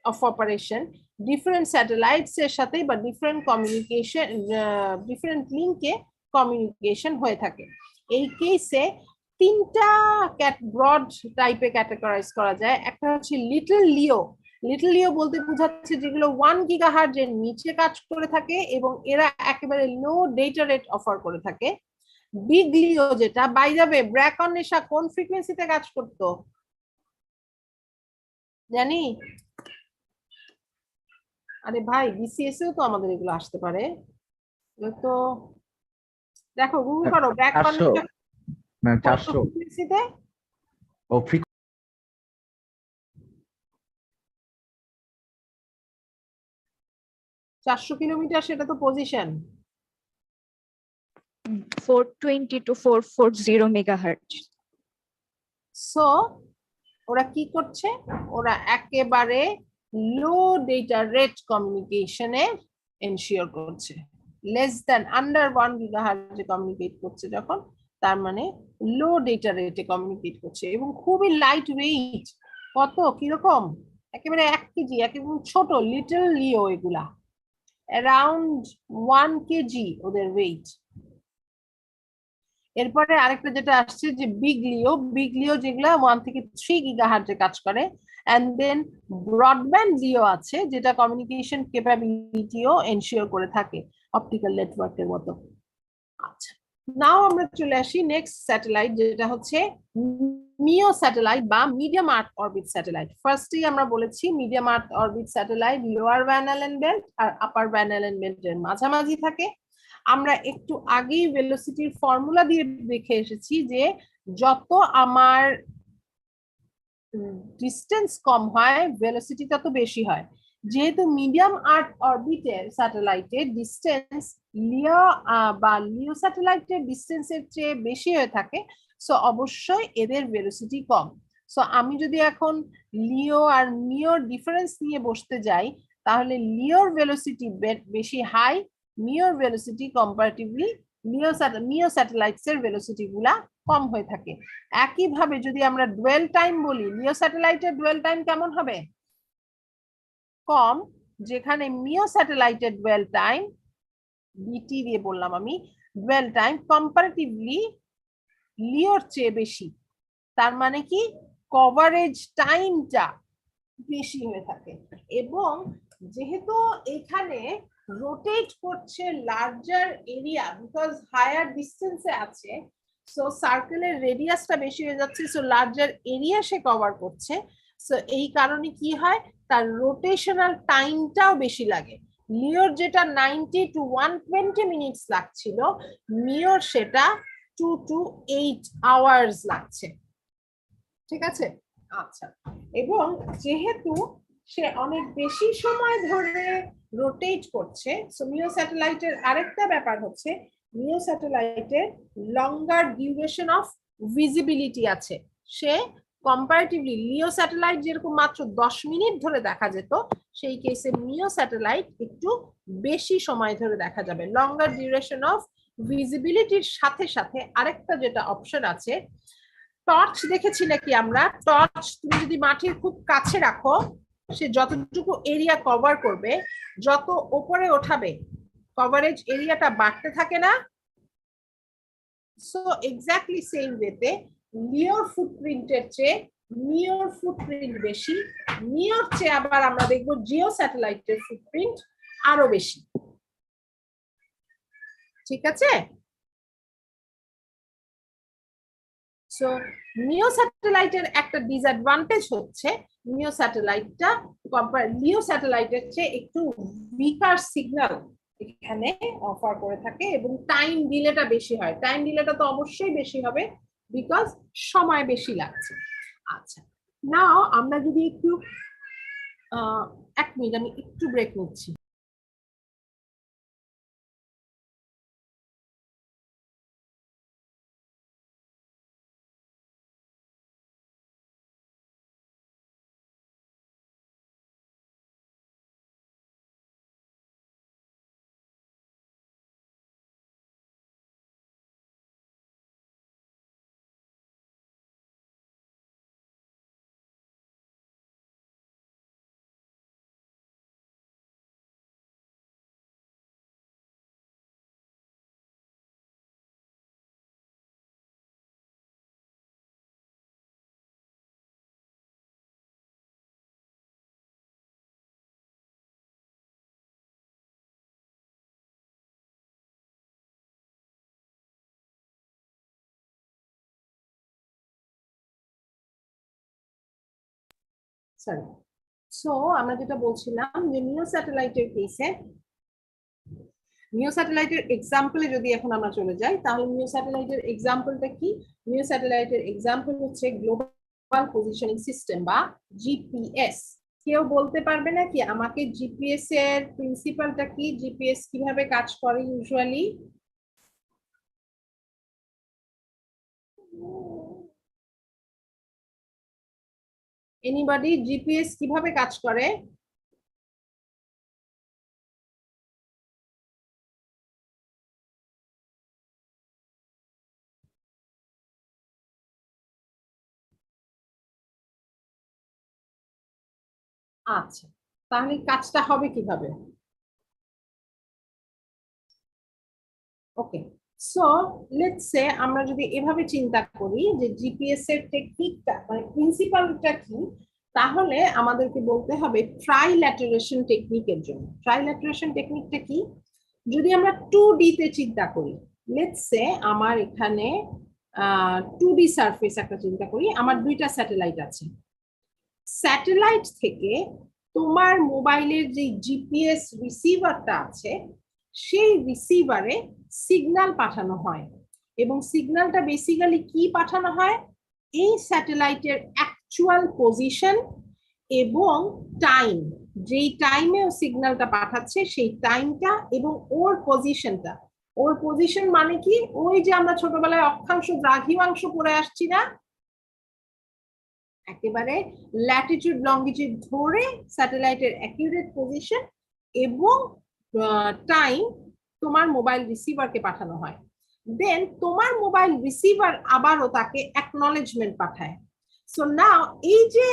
of operation, different satellites এর সাথে বা ডিফারেন্ট কমিউনিকেশন, ডিফারেন্ট লিংকে কমিউনিকেশন হয়ে থাকে। এই কেসে 3টা ব্রড টাইপে ক্যাটাগরাইজ করা যায়। একটা হচ্ছে লিটল লিও বলতে বোঝাচ্ছে যেগুলো 1 গিগাহার্টজ এর নিচে কাজ করে থাকে এবং এরা একেবারে লো ডেটা রেট অফার করে থাকে। বিগ লিও যেটা, বাই দ্য ওয়ে, ব্র্যাকন নেশা কোন ফ্রিকোয়েন্সিতে কাজ করতো জানি? আরে ভাই, BCS এও তো আমাদের এগুলো আসতে পারে। তো দেখো, গুগল করো ব্র্যাকন নেশা 400 ফ্রিকোয়েন্সিতে। ও 400 কিলোমিটার, সেটা তো পজিশন। 420 to 440 megahertz. সো ওরা কি করছে? ওরা একেবারে লো ডেটা রেট কমিউনিকেশনে এনশিওর করছে। লেস দ্যান আন্ডার 1 গিগাহার্টজে কমিউনিকেট করছে যখন, তার মানে লো ডেটা রেটে কমিউনিকেট করছে, এবং খুবই লাইট ওয়েট। কত, কিরকম? একেবারে 1 কেজি, একেবারে ছোট লিটল লিও এগুলা, অ্যারাউন্ড 1 কেজি ওদের ওয়েট। এরপরে আরেকটা যেটা আসছে যে বিগ লিও যেগুলা 1 থেকে 3 গিগাহার্টজে কাজ করে। এন্ড দেন ব্রডব্যান্ড লিও আছে, যেটা কমিউনিকেশন ক্যাপাবিলিটিও এনশিওর করে থাকে অপটিক্যাল নেটওয়ার্কের মতো। আচ্ছা, নাও আমরা চলে আসি নেক্সট স্যাটেলাইট, যেটা হচ্ছে মিও স্যাটেলাইট বা মিডিয়াম আর্থ অরবিট স্যাটেলাইট। ফার্স্টেই আমরা বলেছি medium earth orbit satellite lower Van Allen belt আর আপার ভ্যান অ্যালেন বেল্টের মাঝামাঝি থাকে। আমরা একটু আগেই ভেলোসিটির ফর্মুলা দিয়ে দেখে এসেছি যে যত আমার ডিস্টেন্স কম হয়, ভেলোসিটি তত বেশি হয়। যেহেতু মিডিয়াম আর্থ অরবিটের স্যাটেলাইটের ডিস্টেন্স লিও স্যাটেলাইটের ডিস্টেন্সের চেয়ে বেশি হয়ে থাকে, সো অবশ্যই এদের ভেলোসিটি কম। সো আমি যদি এখন লিও আর মিওর ডিফারেন্স নিয়ে বসতে যাই, তাহলে লিওর ভেলোসিটি বেশি হাই, মিওর ভেলোসিটি কম্পারেটিভলি মিও স্যাটেলাইটস এর ভেলোসিটি গুলা কম হয়ে থাকে। একইভাবে যদি আমরা ডুয়েল টাইম বলি, লিও স্যাটেলাইটের ডুয়েল টাইম কেমন হবে? কম, যেখানে মিও স্যাটেলাইটের ডুয়েল টাইম, বিটি দিয়ে বললাম আমি, ডুয়েল টাইম কম্পারেটিভলি লিওর চেয়ে বেশি। তার মানে কি, কভারেজ টাইমটা বেশি হয়ে থাকে। এবং যেহেতু এখানে রোটেট করছে লার্জার এরিয়া, বিকজ হায়ার ডিস্টেন্সে আছে, সো সার্কেলের রেডিয়াসটা বেশি হয়ে যাচ্ছে, সো লার্জার এরিয়া সে কভার করছে। সো এই কারণে কি হয়, তার রোটেশনাল টাইমটাও বেশি লাগে। লিওর যেটা 90 to 120 মিনিটস লাগছিল, মিওর সেটা 2 to 8 আওয়ার্স লাগছে। ঠিক আছে, আচ্ছা। এবং যেহেতু সে অনেক বেশি সময় ধরে রোটেট করছে, সো মিও স্যাটেলাইটের আরেকটা ব্যাপার হচ্ছে মিও স্যাটেলাইটের লঙ্গার ডিউরেশন অফ ভিজিবিলিটি আছে। সে কম্পারেটিভলি লিও স্যাটেলাইট যেরকম মাত্র 10 মিনিট ধরে দেখা যেত, সেই কেসে মিও স্যাটেলাইট একটু বেশি সময় ধরে দেখা যাবে। লঙ্গার ডিউরেশন অফ ভিজিবিলিটির সাথে সাথে আরেকটা যেটা অপশন আছে, টর্চ দেখেছি নাকি আমরা, টর্চ তুমি যদি মাটির খুব কাছে রাখো, সে যতটুকু এরিয়া কভার করবে, যত উপরে ওঠাবে কভারেজ এরিয়াটা বাড়তে থাকে না? সো এক্স্যাক্টলি সেম ওয়েতে লিওর ফুটপ্রিন্টের চেয়ে মিওর ফুটপ্রিন্ট বেশি, মিওর চেয়ে আবার আমরা দেখবো জিও স্যাটেলাইটের ফুটপ্রিন্ট আরো বেশি। ঠিক আছে, সো মিও স্যাটেলাইটের একটা ডিসঅ্যাডভান্টেজ হচ্ছে মিও স্যাটেলাইটটা লিও স্যাটেলাইটের চেয়ে একটু উইকার সিগন্যাল এখানে অফার করে থাকে, এবং টাইম ডিলেটা বেশি হয়। টাইম ডিলেটা তো অবশ্যই বেশি হবে, বিকজ সময় বেশি লাগছে। আচ্ছা, নাও আমরা যদি একটু 1 মিনিট আমি একটু ব্রেক নিচ্ছি। সরি, সো আমরা যেটা বলছিলাম যে মিও স্যাটেলাইটের কেসে, মিও স্যাটেলাইটের এক্সাম্পলে যদি এখন আমরা চলে যাই, তাহলে মিও স্যাটেলাইটের এক্সাম্পলটা কি? মিও স্যাটেলাইটের এক্সাম্পল হচ্ছে গ্লোবাল পজিশনিং সিস্টেম বা জিপিএস। কেউ বলতে পারবে না কি আমাকে জিপিএস এর প্রিন্সিপালটা কি, জিপিএস কিভাবে কাজ করে ইউজুয়ালি? এনিবডি, জিপিএস কিভাবে কাজ করে? আচ্ছা, তাহলে কাজটা হবে কিভাবে? ওকে, সো লেটস সে আমরা যদি এভাবে চিন্তা করি যে জিপিএস এর টেকনিকটা মানে প্রিন্সিপালটা কি, তাহলে আমাদেরকে বলতে হবে ট্রাইল্যাটারেশন টেকনিকের জন্য। ট্রাইল্যাটারেশন টেকনিকটা কি? যদি আমরা 2D তে চিন্তা করি, লেটস সে আমার এখানে 2D সারফেস একটা চিন্তা করি, আমার 2টা স্যাটেলাইট আছে। স্যাটেলাইট থেকে তোমার মোবাইলের যে জিপিএস রিসিভারটা আছে, সেই রিসিভারে সিগন্যাল পাঠানো হয়, এবং সিগন্যালটা বেসিক্যালি কি পাঠানো হয়? এই স্যাটেলাইটের অ্যাকচুয়াল পজিশন এবং টাইম, যেই টাইমে ও সিগন্যালটা পাঠাচ্ছে সেই টাইমটা এবং ওর পজিশনটা। ওর পজিশন মানে কি? ওই যে আমরা ছোটবেলায় অক্ষাংশ দ্রাঘিমাংশ পড়ে আসছি না, একেবারে ল্যাটিটিউড লঙ্গিটিউড ধরে স্যাটেলাইটের অ্যাকিউরেট পজিশন এবং টাইম তোমার মোবাইল রিসিভারকে পাঠানো হয়। দেন তোমার মোবাইল রিসিভার আবারও তাকে অ্যাকনলেজমেন্ট পাঠায়। সো নাও এই যে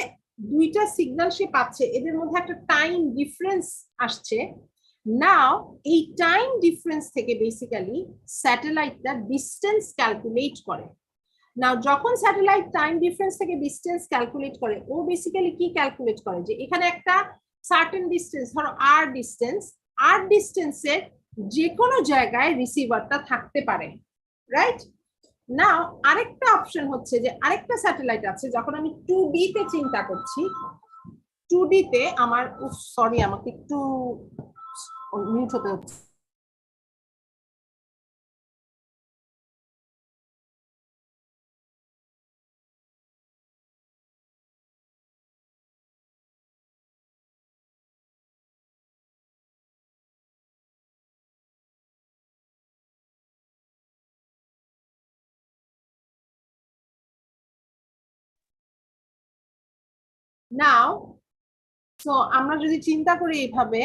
2টা সিগন্যাল সে পাচ্ছে, এদের মধ্যে একটা টাইম ডিফারেন্স আসছে। নাও এই টাইম ডিফারেন্স থেকে বেসিক্যালি স্যাটেলাইটটা ডিস্টেন্স ক্যালকুলেট করে। নাও যখন স্যাটেলাইট টাইম ডিফারেন্স থেকে ডিস্টেন্স ক্যালকুলেট করে, ও বেসিক্যালি কি ক্যালকুলেট করে যে এখানে একটা সার্টেন ডিস্টেন্স, ধরো আর ডিস্টেন্সের যে কোনো জায়গায় রিসিভারটা থাকতে পারে, রাইট? নাও আরেকটা অপশন হচ্ছে যে আরেকটা স্যাটেলাইট আছে, যখন আমি 2D তে চিন্তা করছি, 2D তে আমার, সরি আমাকে একটু মিউট হতে হচ্ছে। নাও সো আমরা যদি চিন্তা করি এইভাবে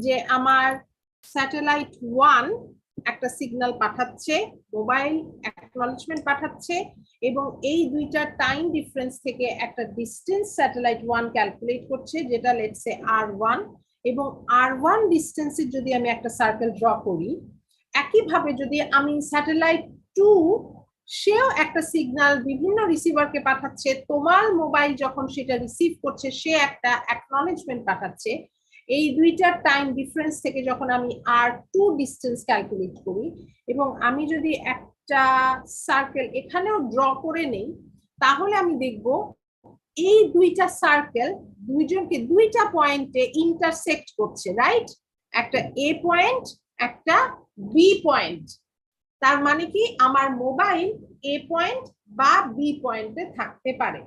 যে আমার স্যাটেলাইট 1 একটা সিগন্যাল পাঠাচ্ছে, মোবাইল অ্যাকনলেজমেন্ট পাঠাচ্ছে, এবং এই দুইটা টাইম ডিফারেন্স থেকে একটা ডিস্টেন্স স্যাটেলাইট 1 ক্যালকুলেট করছে, যেটা লেটস সে R1, এবং R1 ডিস্টেন্সের যদি আমি একটা সার্কেল ড্র করি, একইভাবে যদি আমি স্যাটেলাইট 2, সেও একটা সিগন্যাল বিভিন্ন রিসিভারকে পাঠাচ্ছে, তোমার মোবাইল যখন সেটা রিসিভ করছে সে একটা অ্যাকনলেজমেন্ট পাঠাচ্ছে, এই দুইটার টাইম ডিফারেন্স থেকে যখন আমি R2 ডিস্টেন্স ক্যালকুলেট করি, এবং আমি যদি একটা সার্কেল এখানেও ড্র করে নেই, তাহলে আমি দেখব এই দুইটা সার্কেল দুইজনকে দুইটা পয়েন্টে ইন্টারসেক্ট করছে, রাইট? একটা এ পয়েন্ট, একটা বি পয়েন্ট। তার মানে কি আমার মোবাইল এ পয়েন্ট বা বি পয়েন্টে থাকতে পারে।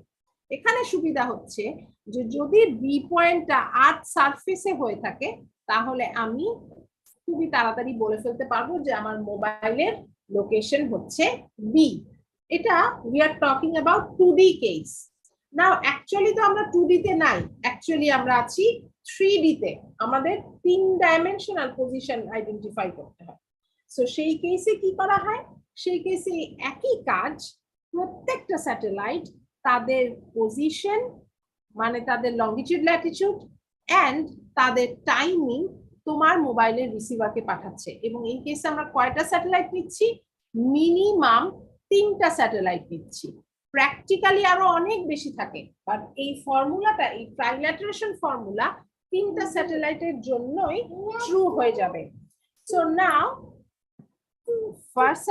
এখানে সুবিধা হচ্ছে যে যদি বি পয়েন্টটা আর্থ সারফেসে হয়ে থাকে, তাহলে আমি খুবই তাড়াতাড়ি বলে ফেলতে পারবো যে আমার মোবাইলের লোকেশন হচ্ছে বি। এটা we are talking about 2D case. Now actually তো আমরা 2D তে নাই, অ্যাকচুয়ালি আমরা আছি 3D তে। আমাদের 3 ডাইমেনশনাল পজিশন আইডেন্টিফাই করতে হয়। সো সেই কেসে কি করা হয়? সেই কেসে একই কাজ, প্রত্যেকটা স্যাটেলাইট তাদের পজিশন, মানে তাদের লঙ্গিটিউড ল্যাটিটিউড এন্ড তাদের টাইমিং তোমার মোবাইলের রিসিভারকে পাঠাচ্ছে। এবং এই কেসে আমরা কয়টা স্যাটেলাইট নিচ্ছি? মিনিমাম 3টা স্যাটেলাইট নিচ্ছি। প্র্যাকটিক্যালি আরো অনেক বেশি থাকে, বাট এই ফর্মুলাটা, এই ট্রাইল্যাটারেশন ফর্মুলা 3টা স্যাটেলাইটের জন্যই ট্রু হয়ে যাবে। সো নাও ফার্স্ট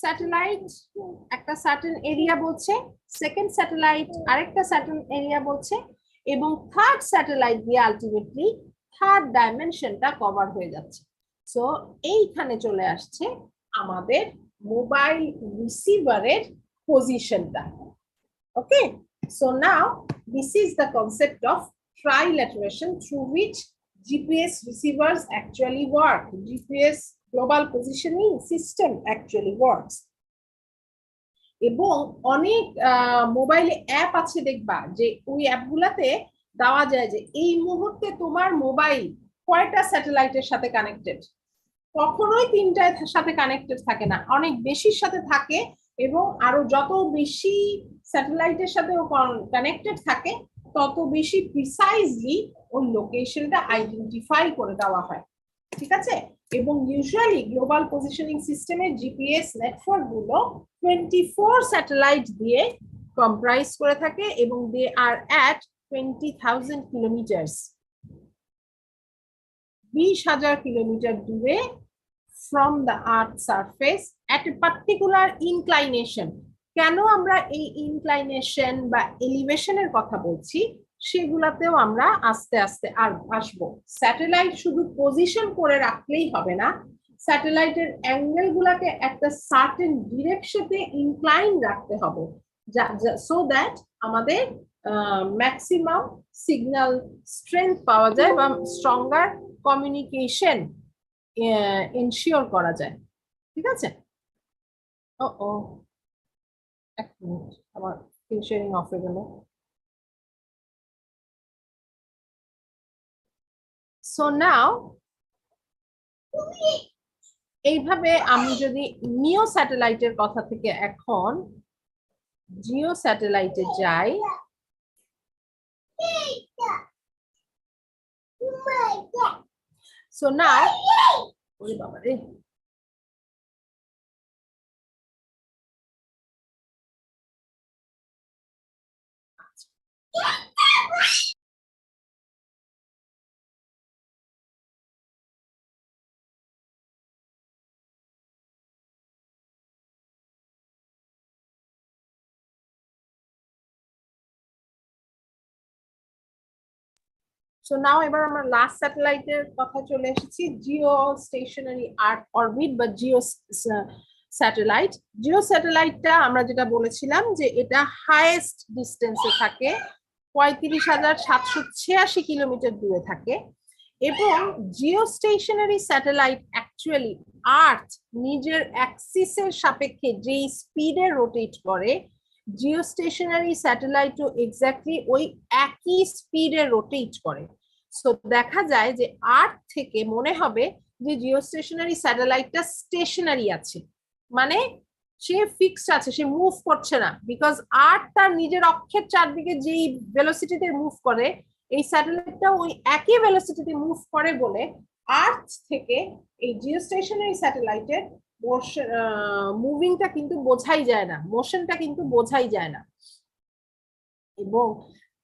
স্যাটেলাইট একটা সার্টেন এরিয়া বলছে, সেকেন্ড স্যাটেলাইট আরেকটা সার্টেন এরিয়া বলছে, এবং থার্ড স্যাটেলাইট দিয়ে আলটিমেটলি থার্ড ডাইমেনশনটা কভার হয়ে যাচ্ছে। সো এইখানে চলে আসছে আমাদের মোবাইল রিসিভারের পজিশনটা। Okay, so now this is the concept of trilateration through which GPS receivers actually work. GPS global positioning system actually works. এবং অনেক মোবাইলে অ্যাপ আছে, দেখবা যে ওই অ্যাপগুলাতে দেওয়া যায় যে এই মুহূর্তে তোমার মোবাইল কয়টা স্যাটেলাইটের সাথে কানেক্টেড। কখনোই 3টার সাথে কানেক্টেড থাকে না, অনেক বেশির সাথে থাকে, এবং আরো যত বেশি স্যাটেলাইটের সাথে কানেক্টেড থাকে তত বেশি প্রিসাইজলি ওর লোকেশনটা আইডেন্টিফাই করে দেওয়া হয়। ঠিক আছে? এবং ইউজুয়ালি গ্লোবাল পজিশনিং সিস্টেমের জিপিএস নেটওয়ার্ক গুলো 24 স্যাটেলাইট দিয়ে কম্প্রাইজ করে থাকে, এবং দে আর অ্যাট 20,000 কিলোমিটার, 20,000 কিলোমিটার দূরে from the earth surface at a particular inclination. কেন আমরা এই ইনক্লাইনেশন বা এলিভেশনের কথা বলছি সেগুলাতেও আমরা আস্তে আস্তে আর আসবো। স্যাটেলাইট শুধু পজিশন করে রাখলেই হবে না, স্যাটেলাইটের অ্যাঙ্গেল গুলাকে একটা সার্টেন ডিরেকশনে ইনক্লাইন রাখতে হবে, সো দ্যাট আমাদের ম্যাক্সিমাম সিগন্যাল স্ট্রেংথ পাওয়া যায় বা স্ট্রঙ্গার কমিউনিকেশন এনশিওর করা যায়। ঠিক আছে? ও এক মিনিট, আমার স্ক্রিন শেয়ারিং অফ হয়ে গেল। সো নাও এইভাবে আমি যদি নিও স্যাটেলাইটের কথা থেকে এখন জিও স্যাটেলাইটে যাই, সো নাও ওরে বাবা রে, সো নাও এবার আমরা লাস্ট স্যাটেলাইটের কথা চলে এসেছি, জিও স্টেশনারি আর্থ অরবিট বা জিও স্যাটেলাইট। জিও স্যাটেলাইটটা আমরা যেটা বলেছিলাম যে এটা হাইয়েস্ট ডিস্টেন্সে থাকে, 35,786 কিলোমিটার দূরে থাকে। এবং জিও স্টেশনারি স্যাটেলাইট অ্যাকচুয়ালি আর্থ নিজের অ্যাক্সিসের সাপেক্ষে যেই স্পিডে রোটেট করে, জিও স্টেশনারি স্যাটেলাইটও এক্স্যাক্টলি ওই একই স্পিডে রোটেট করে। সো দেখা যায় যে আর্থ থেকে মনে হবে যে জিও স্টেশনারি স্যাটেলাইটটা স্টেশনারি আছে, মানে সে ফিক্সড আছে, সে মুভ করছে না, বিকজ আর্থ তার নিজের অক্ষের চারদিকে যেই ভেলোসিটিতে মুভ করে, এই স্যাটেলাইটটা ওই একই ভেলোসিটিতে মুভ করে বলে আর্থ থেকে এই জিও স্টেশনারি স্যাটেলাইটের মুভিংটা কিন্তু বোঝাই যায় না, মোশনটা কিন্তু বোঝাই যায় না। এবং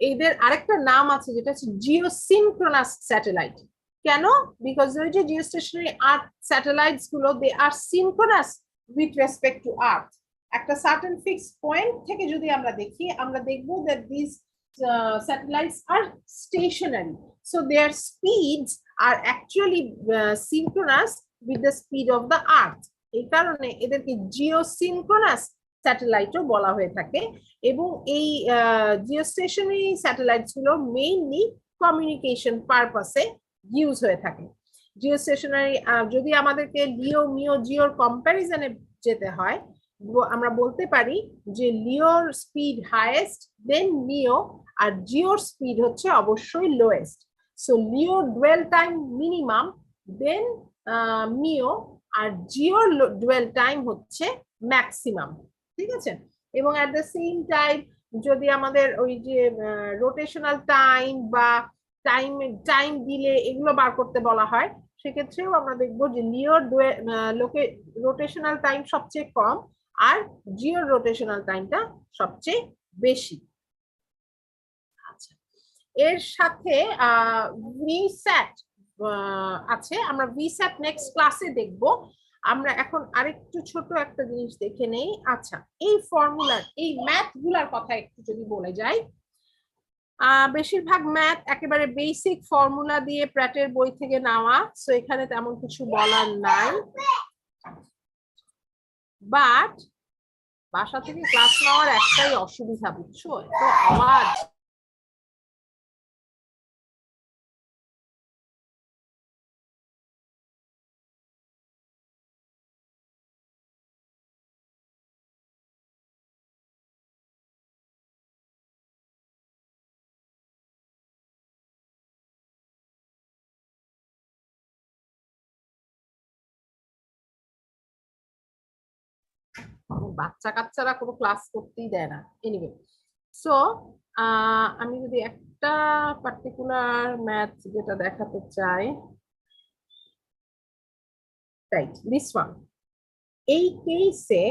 এদের আরেকটা নাম আছে যেটা হচ্ছে জিওসিনক্রোনাস স্যাটেলাইট। কেন? বিকজ ওই যে জিও স্টেশনারি আর্থ স্যাটেলাইটস গুলো they are synchronous with respect to earth. একটা সার্টেন ফিক্সড পয়েন্ট থেকে যদি আমরা দেখি, আমরা দেখবো that this satellites are stationary, so their speeds are actually synchronous with the speed of the earth. এই কারণে এদেরকে জিওসিনক্রোনাস স্যাটেলাইটও বলা হয়ে থাকে। এবং এই জিওস্টেশনারি স্যাটেলাইটস গুলো মেইনলি কমিউনিকেশন পারপাসে ইউজ হয়ে থাকে। জিওস্টেশনারি যদি আমাদেরকে লিও মিও জিওর কম্প্যারিজনে যেতে হয়, আমরা বলতে পারি যে লিওর স্পিড হাইয়েস্ট, দেন মিও, আর জিওর স্পিড হচ্ছে অবশ্যই লোয়েস্ট। সো লিওর ডুয়েল টাইম মিনিমাম, দেন মিও, আর জিওর ডুয়েল টাইম হচ্ছে ম্যাক্সিমাম। ঠিক আছে? এবং অ্যাট দ্য সেম টাইম যদি আমাদের ওই যে রোটেশনাল টাইম বা টাইম দিলে এগুলো বার করতে বলা হয়, সেক্ষেত্রেও আমরা দেখবো যে লিওর রোটেশনাল টাইম সবচেয়ে কম আর জিওর রোটেশনাল টাইমটা সবচেয়ে বেশি। আচ্ছা, এর সাথে ভিস্যাট আছে, আমরা ভিস্যাট নেক্সট ক্লাসে দেখবো। আমরা এখন আরেকটু ছোট একটা জিনিস দেখে নেই। আচ্ছা, এই ফর্মুলার এই ম্যাথ গুলার কথা একটু যদি বলে যাই, বেশিরভাগ ম্যাথ একেবারে বেসিক ফর্মুলা দিয়ে প্র্যাটের বই থেকে নেওয়া, সো এখানে তেমন কিছু বলার নাই। বাট বাসা থেকে ক্লাস নেওয়ার একটাই অসুবিধা, বুঝছো, তো আওয়াজ। বাচ্চা কাচ্চারা কোনো ক্লাস করতেই দেয় না। এনিওয়ে, সো আমি যদি একটা পার্টিকুলার ম্যাথ যেটা দেখাতে চাই, রাইট, দিস ওয়ান। এই কেসে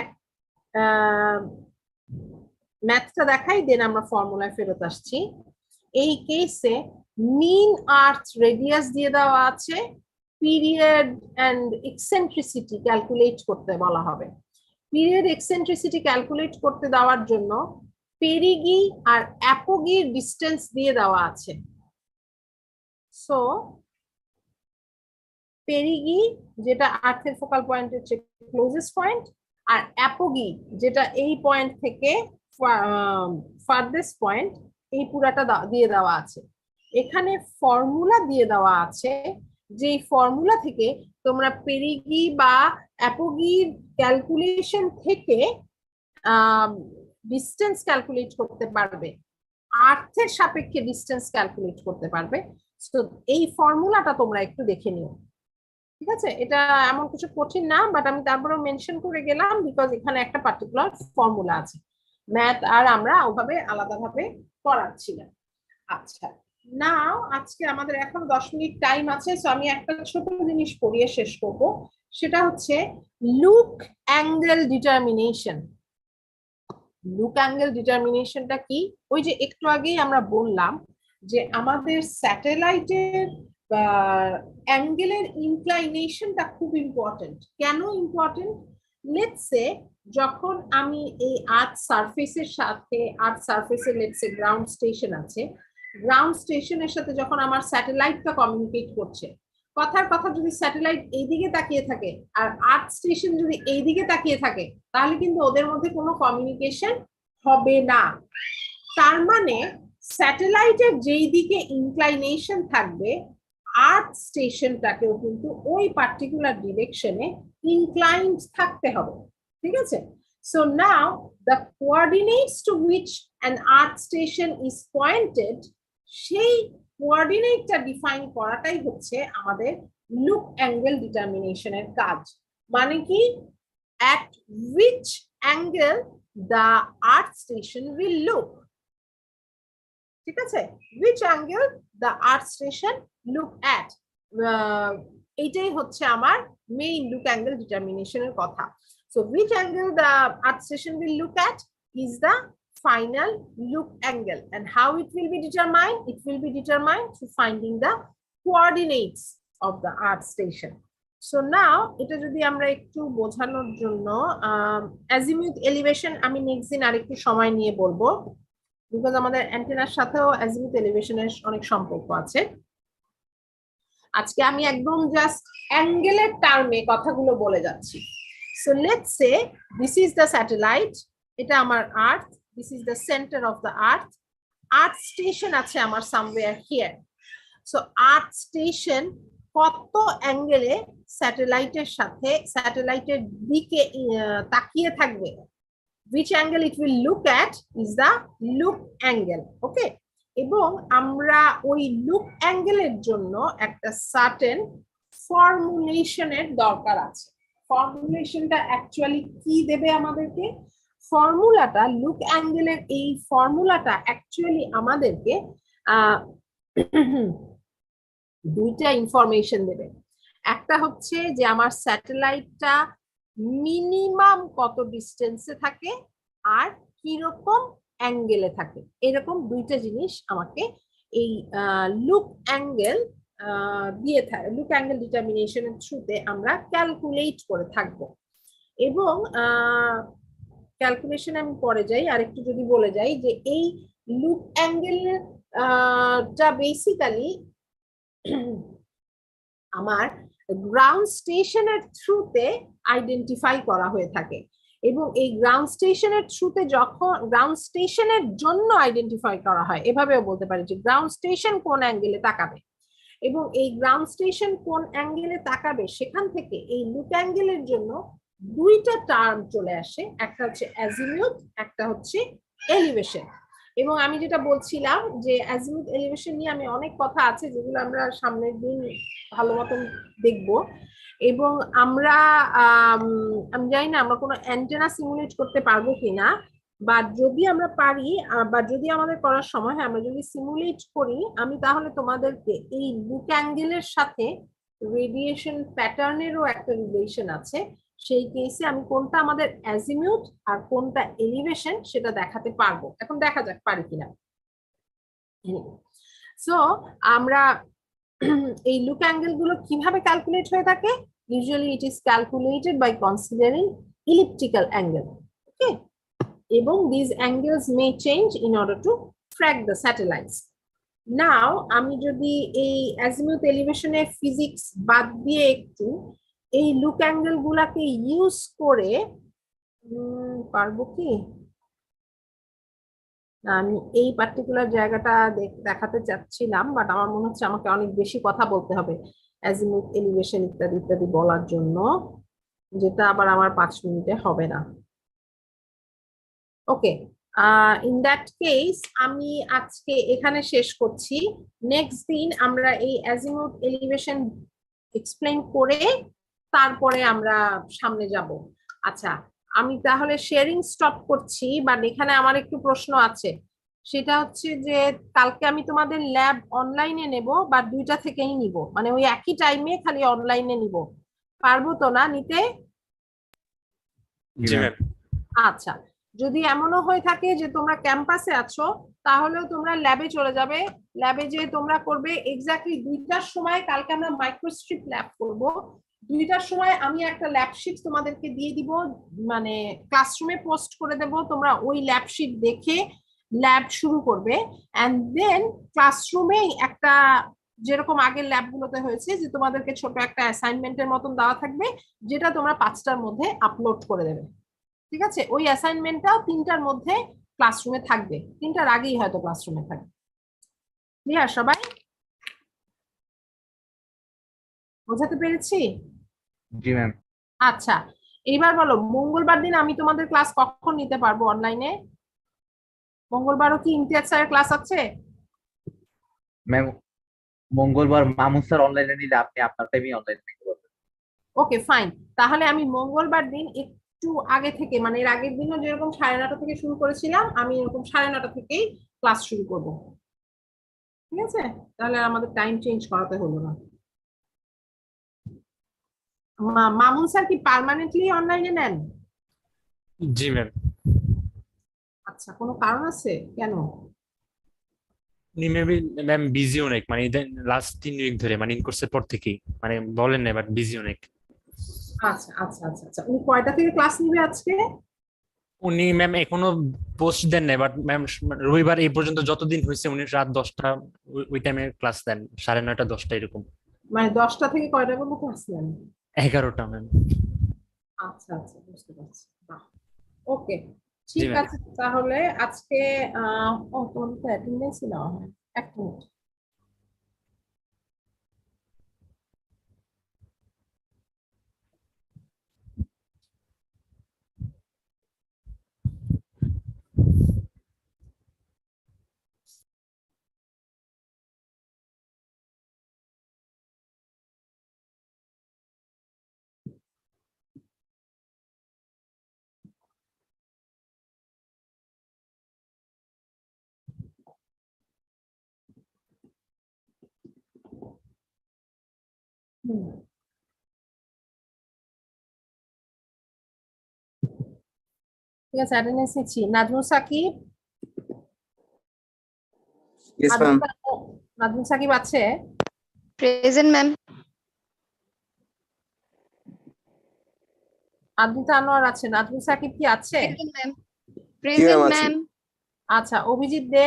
এক ম্যাথটা দেখাই, দেন আমরা ফর্মুলায় ফেরত আসছি। এই কেসে মিন আর্থ রেডিয়াস দিয়ে দেওয়া আছে, পিরিয়ড এন্ড এক্সেন্ট্রিসিটি ক্যালকুলেট করতে বলা হবে। পিরিয়ড এক্সেন্ট্রিসিটি ক্যালকুলেট করতে দেওয়ার জন্য পেরিগি আর অ্যাপোগির ডিস্টেন্স দিয়ে দেওয়া আছে। সো পেরিগি যেটা আর্থের ফোকাল পয়েন্টের চেয়ে ক্লোজেস্ট পয়েন্ট, আর অ্যাপোগি যেটা এই পয়েন্ট থেকে ফার্দেস্ট পয়েন্ট, এই পুরাটা দিয়ে দেওয়া আছে। এখানে ফর্মুলা দিয়ে দেওয়া আছে, যে ফর্মুলা থেকে তোমরা পেরিগি বা অ্যাপোগির ক্যালকুলেশন থেকে ডিস্টেন্স ক্যালকুলেট করতে পারবে, আর্থের সাপেক্ষে ডিস্টেন্স ক্যালকুলেট করতে পারবে। তো এই ফর্মুলাটা তোমরা একটু দেখে নিও, ঠিক আছে? এটা এমন কিছু কঠিন না, বাট আমি তারপরেও মেনশন করে গেলাম বিকজ এখানে একটা পার্টিকুলার ফর্মুলা আছে। ম্যাথ আর আমরা ওভাবে আলাদাভাবে করাচ্ছি না। আচ্ছা, নাও আজকে আমাদের এখন 10 মিনিট টাইম আছে, সো আমি একটা ছোট জিনিস পড়িয়ে শেষ করব। সেটা হচ্ছে look angle determination. Look angle ডিটারমিনেশনটা কি? ওই যে একটু আগেই আমরা বললাম যে আমাদের স্যাটেলাইটের অ্যাঙ্গেলের ইনক্লাইনেশনটা খুব ইম্পর্টেন্ট। কেন ইম্পর্টেন্ট? লেটস সে যখন আমি এই আর্থ সারফেসের সাথে, আর্থ সারফেসে লেটস সে গ্রাউন্ড স্টেশন আছে, গ্রাউন্ড স্টেশনের সাথে যখন আমার স্যাটেলাইটটা কমিউনিকেট করছে, কথার কথা যদি স্যাটেলাইট এইদিকে তাকিয়ে থাকে আর আর্থ স্টেশন যদি এইদিকে তাকিয়ে থাকে, তাহলে কিন্তু ওদের মধ্যে কোনো কমিউনিকেশন হবে না। তার মানে স্যাটেলাইটের যেই দিকে ইনক্লাইনেশন থাকবে, আর্থ স্টেশনটাকেও কিন্তু ওই পার্টিকুলার ডিরেকশনে ইনক্লাইন্ড থাকতে হবে, ঠিক আছে? So now the coordinates to which an earth station is pointed, সেই কোঅর্ডিনেটটা ডিফাইন করাটাই হচ্ছে আমাদের লুক অ্যাঙ্গেল ডিটারমিনেশনের কাজ। মানে কি, at which angle the earth station will look, ঠিক আছে? which angle the earth station look at, এইটাই হচ্ছে আমার মেইন লুক অ্যাঙ্গেল ডিটারমিনেশনের কথা। so which angle the earth station will look at is the final look angle, and how it will be determined? It will be determined through finding the coordinates of the earth station. So now এটা যদি আমরা একটু বোঝানোর জন্য অ্যাজিমিউথ elevation আমি next দিন আরেকটু সময় নিয়ে বলবো, বিকজ আমাদের অ্যান্টেনার সাথেও অ্যাজিমিউথ এলিভেশনের অনেক সম্পর্ক আছে। আজকে আমি একদম জাস্ট অ্যাঙ্গেলের টার্মে কথাগুলো বলে যাচ্ছি। So let's say this is the satellite, এটা আমার earth, this is the centre of the earth, earth station আছে আমার somewhere here. So earth station কত অ্যাঙ্গেলে স্যাটেলাইটের সাথে স্যাটেলাইটের দিকে তাকিয়ে থাকবে, which angle it will look at is the look angle, okay? এবং আমরা ওই লুক অ্যাঙ্গেলের জন্য একটা সার্টেন ফর্মুলেশনের দরকার আছে। ফর্মুলেশনটা অ্যাকচুয়ালি কি দেবে আমাদেরকে? ফর্মুলাটা, লুক অ্যাঙ্গেলের এই ফর্মুলাটা অ্যাকচুয়ালি আমাদেরকে দুইটা ইনফরমেশন দেবে। একটা হচ্ছে যে আমার স্যাটেলাইটটা মিনিমাম কত ডিস্টেন্সে থাকে আর কিরকম অ্যাঙ্গেলে থাকে, এরকম দুইটা জিনিস আমাকে এই লুক অ্যাঙ্গেল দিয়ে থাকে। লুক অ্যাঙ্গেল ডিটারমিনেশনের থ্রুতে আমরা ক্যালকুলেট করে থাকবো। এবং ক্যালকুলেশন আমি পরে যাই, আর একটু যদি বলে যাই যে এই লুক অ্যাঙ্গেলটা বেসিক্যালি আমার গ্রাউন্ড স্টেশনের থ্রুতে আইডেন্টিফাই করা হয়ে থাকে, এবং এই গ্রাউন্ড স্টেশনের থ্রুতে যখন গ্রাউন্ড স্টেশনের জন্য আইডেন্টিফাই করা হয়, এভাবেও বলতে পারি যে গ্রাউন্ড স্টেশন কোন অ্যাঙ্গেলে তাকাবে, এবং এই গ্রাউন্ড স্টেশন কোন অ্যাঙ্গেলে তাকাবে সেখান থেকে এই লুক অ্যাঙ্গেলের জন্য দুইটা টার্ম চলে আসে, একটা হচ্ছে অ্যাজিমিউথ, একটা হচ্ছে এলিভেশন। এবং আমি যেটা বলছিলাম যে অ্যাজিমিউথ এলিভেশন নিয়ে আমি অনেক কথা আছে যেগুলো আমরা সামনের দিন ভালো মতন দেখবো। এবং আমরা আমি জানি না আমরা কোনো অ্যান্টেনা সিমুলেট করতে পারবো কিনা, বা যদি আমরা পারি বা যদি আমাদের করার সময় হয় আমরা যদি সিমুলেট করি, আমি তাহলে তোমাদেরকে এই লুক অ্যাঙ্গেলের সাথে রেডিয়েশন প্যাটার্নেরও একটা রিলেশন আছে, সেই কেসে আমি কোনটা আমাদের অ্যাজিমিউথ আর কোনটা এলিভেশন সেটা দেখাতে পারবো। এখন দেখা যাক পারি কিনা। সো আমরা এই লুক অ্যাঙ্গেল গুলো কিভাবে ক্যালকুলেট হয়ে থাকে? Usually it is calculated by considering elliptical angle, okay? এবং this angles may change in order to track the satellites. Now আমি যদি এই অ্যাজিমিউথ এলিভেশনের ফিজিক্স বাদ দিয়ে একটু এই লুক অ্যাঙ্গেল গুলাকে ইউজ করে পারবো কি? আমি এই পার্টিকুলার জায়গাটা দেখাতে চাচ্ছিলাম, বাট আমার মনে হচ্ছে আমাকে অনেক বেশি কথা বলতে হবে অ্যাজিমিউথ এলিভেশন ইত্যাদি ইত্যাদি বলার জন্য, যেটা আবার আমার 5 মিনিটে হবে না। ওকে, ইন দ্যাট কেস আমি আজকে এখানে শেষ করছি। নেক্সট দিন আমরা এই অ্যাজিমিউথ এলিভেশন এক্সপ্লেইন করে তারপরে আমরা সামনে যাব। আচ্ছা, আমি তাহলে শেয়ারিং স্টপ করছি, বাট এখানে আমার একটু প্রশ্ন আছে, সেটা হচ্ছে যে কালকে আমি তোমাদের ল্যাব অনলাইনে নেব বা দুইটা থেকেই নিব, মানে ওই একই টাইমে খালি অনলাইনে নিব, পারবো তো না নিতে? আচ্ছা, যদি এমনও হয়ে থাকে যে তোমরা ক্যাম্পাসে আছো তাহলেও তোমরা ল্যাবে চলে যাবে, ল্যাবে যে তোমরা করবে এক্স্যাক্টলি 2টার সময়। কালকে আমরা মাইক্রোস্ট্রিপ ল্যাব করব, 2টার সময় আমি একটা ল্যাব শিট তোমাদেরকে দিয়ে দিব, মানে ক্লাসরুমে পোস্ট করে দেব, তোমরা ওই ল্যাব শিট দেখে ল্যাব শুরু করবে, অ্যান্ড দেন ক্লাসরুমেই একটা, যেরকম আগের ল্যাবগুলোতে হয়েছে যে তোমাদেরকে ছোট একটা অ্যাসাইনমেন্টের মতন দেওয়া থাকবে, যেটা তোমরা 5টার মধ্যে আপলোড করে দেবে। ঠিক আছে, ওই অ্যাসাইনমেন্টটাও 3টার মধ্যে ক্লাসরুমে থাকবে, 3টার আগেই হয়তো ক্লাসরুমে থাকবে। ক্লিয়ার সবাই? বোঝাতে পেরেছি? জি ম্যাম। আচ্ছা, এইবার বলো মঙ্গলবার দিন আমি তোমাদের ক্লাস কখন নিতে পারবো অনলাইনে? মঙ্গলবারও কি ইমতিয়াজ স্যারের ক্লাস আছে? ম্যাম মঙ্গলবার মামুন স্যার অনলাইনে নিলে আপনি আপনার টাইমে অনলাইনে নিতে পারবেন। ওকে ফাইন, তাহলে আমি মঙ্গলবার দিন একটু আগে থেকে, মানে এর আগের দিনও যেরকম 9:30 থেকে শুরু করেছিলাম, আমি এরকম 9:30 থেকেই ক্লাস শুরু করব। ঠিক আছে, তাহলে আমাদের টাইম চেঞ্জ করাতে হলো না। মামুন স্যার কি পার্মানেন্টলি অনলাইনে নেন? জি ম্যাম। আচ্ছা, কোনো কারণ আছে কেন? উনি মেবি ম্যাম বিজি অনেক, মানে লাস্ট 3 উইক ধরে, মানে ইন কোর্সের পর থেকেই, মানে বলেন না, বাট বিজি অনেক। আচ্ছা আচ্ছা আচ্ছা আচ্ছা, উনি কয়টা থেকে ক্লাস নিবে আজকে? উনি ম্যাম এখনো পোস্ট দেন নাই, বাট ম্যাম রবিবার এই পর্যন্ত যতদিন হয়েছে উনি রাত 10টা ওই টাইমে ক্লাস দেন, 9:30 10টা এরকম। মানে 10টা থেকে কয়টা পর্যন্ত ক্লাস নেন? 11টা ম্যাম। আচ্ছা আচ্ছা, বুঝতে পারছি। ওকে, জি ঠিক ম্যাম। আছে, তাহলে আজকে তোমাদের তো অ্যাটেন্ডেন্সই নেওয়া হয়। এক মিনিট। হুম, ঠিক আছে, অ্যাটেন্ডেন্স নিচ্ছি। Nazmul Shakib, Yes, ma'am. নাজমুল সাকিব আছে? Present ma'am. আদ্রিতা আনোয়ার আছে। নাজমুল সাকিব কি আছে? Present ma'am. প্রেজেন্ট আছি। ম্যাম। আচ্ছা, Abhijit Dey,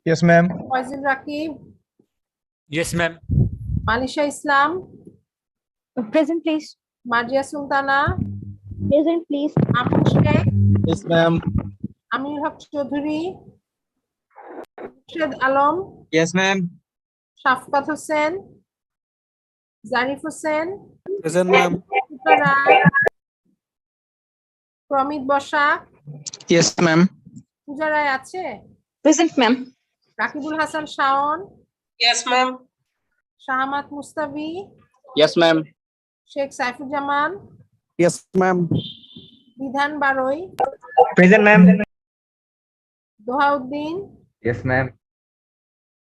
Yes, ma'am. Faizul Rakib, yes ma'am. Manisha Islam, Present, please. Marzia Sultana, present please. Aman Sheikh, Yes, ma'am. Aminul Haque Chowdhury, Murshed Alam, Yes, ma'am. Shafqat Hossain, Zarif Hossain, Present, ma'am. রূপা রায়, প্রমিত বসাক, Yes, ma'am. পূজা রায় আছে? Present ma'am. Rakibul Hasan Shaon, Yes, ma'am. Shahmat Mustafi, Yes, ma'am. Sheikh Saifuzzaman, Yes, ma'am. Bidhan Barai, Present, ma'am. Dohauddin, yes ma'am.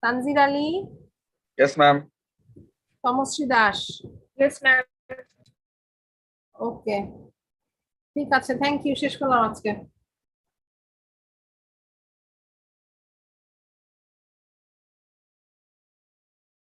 Tanzir Ali, Yes, ma'am. Tamoshree Das. Yes ma'am. Okay, ঠিক আছে, thank you, শেষ করলাম আজকে।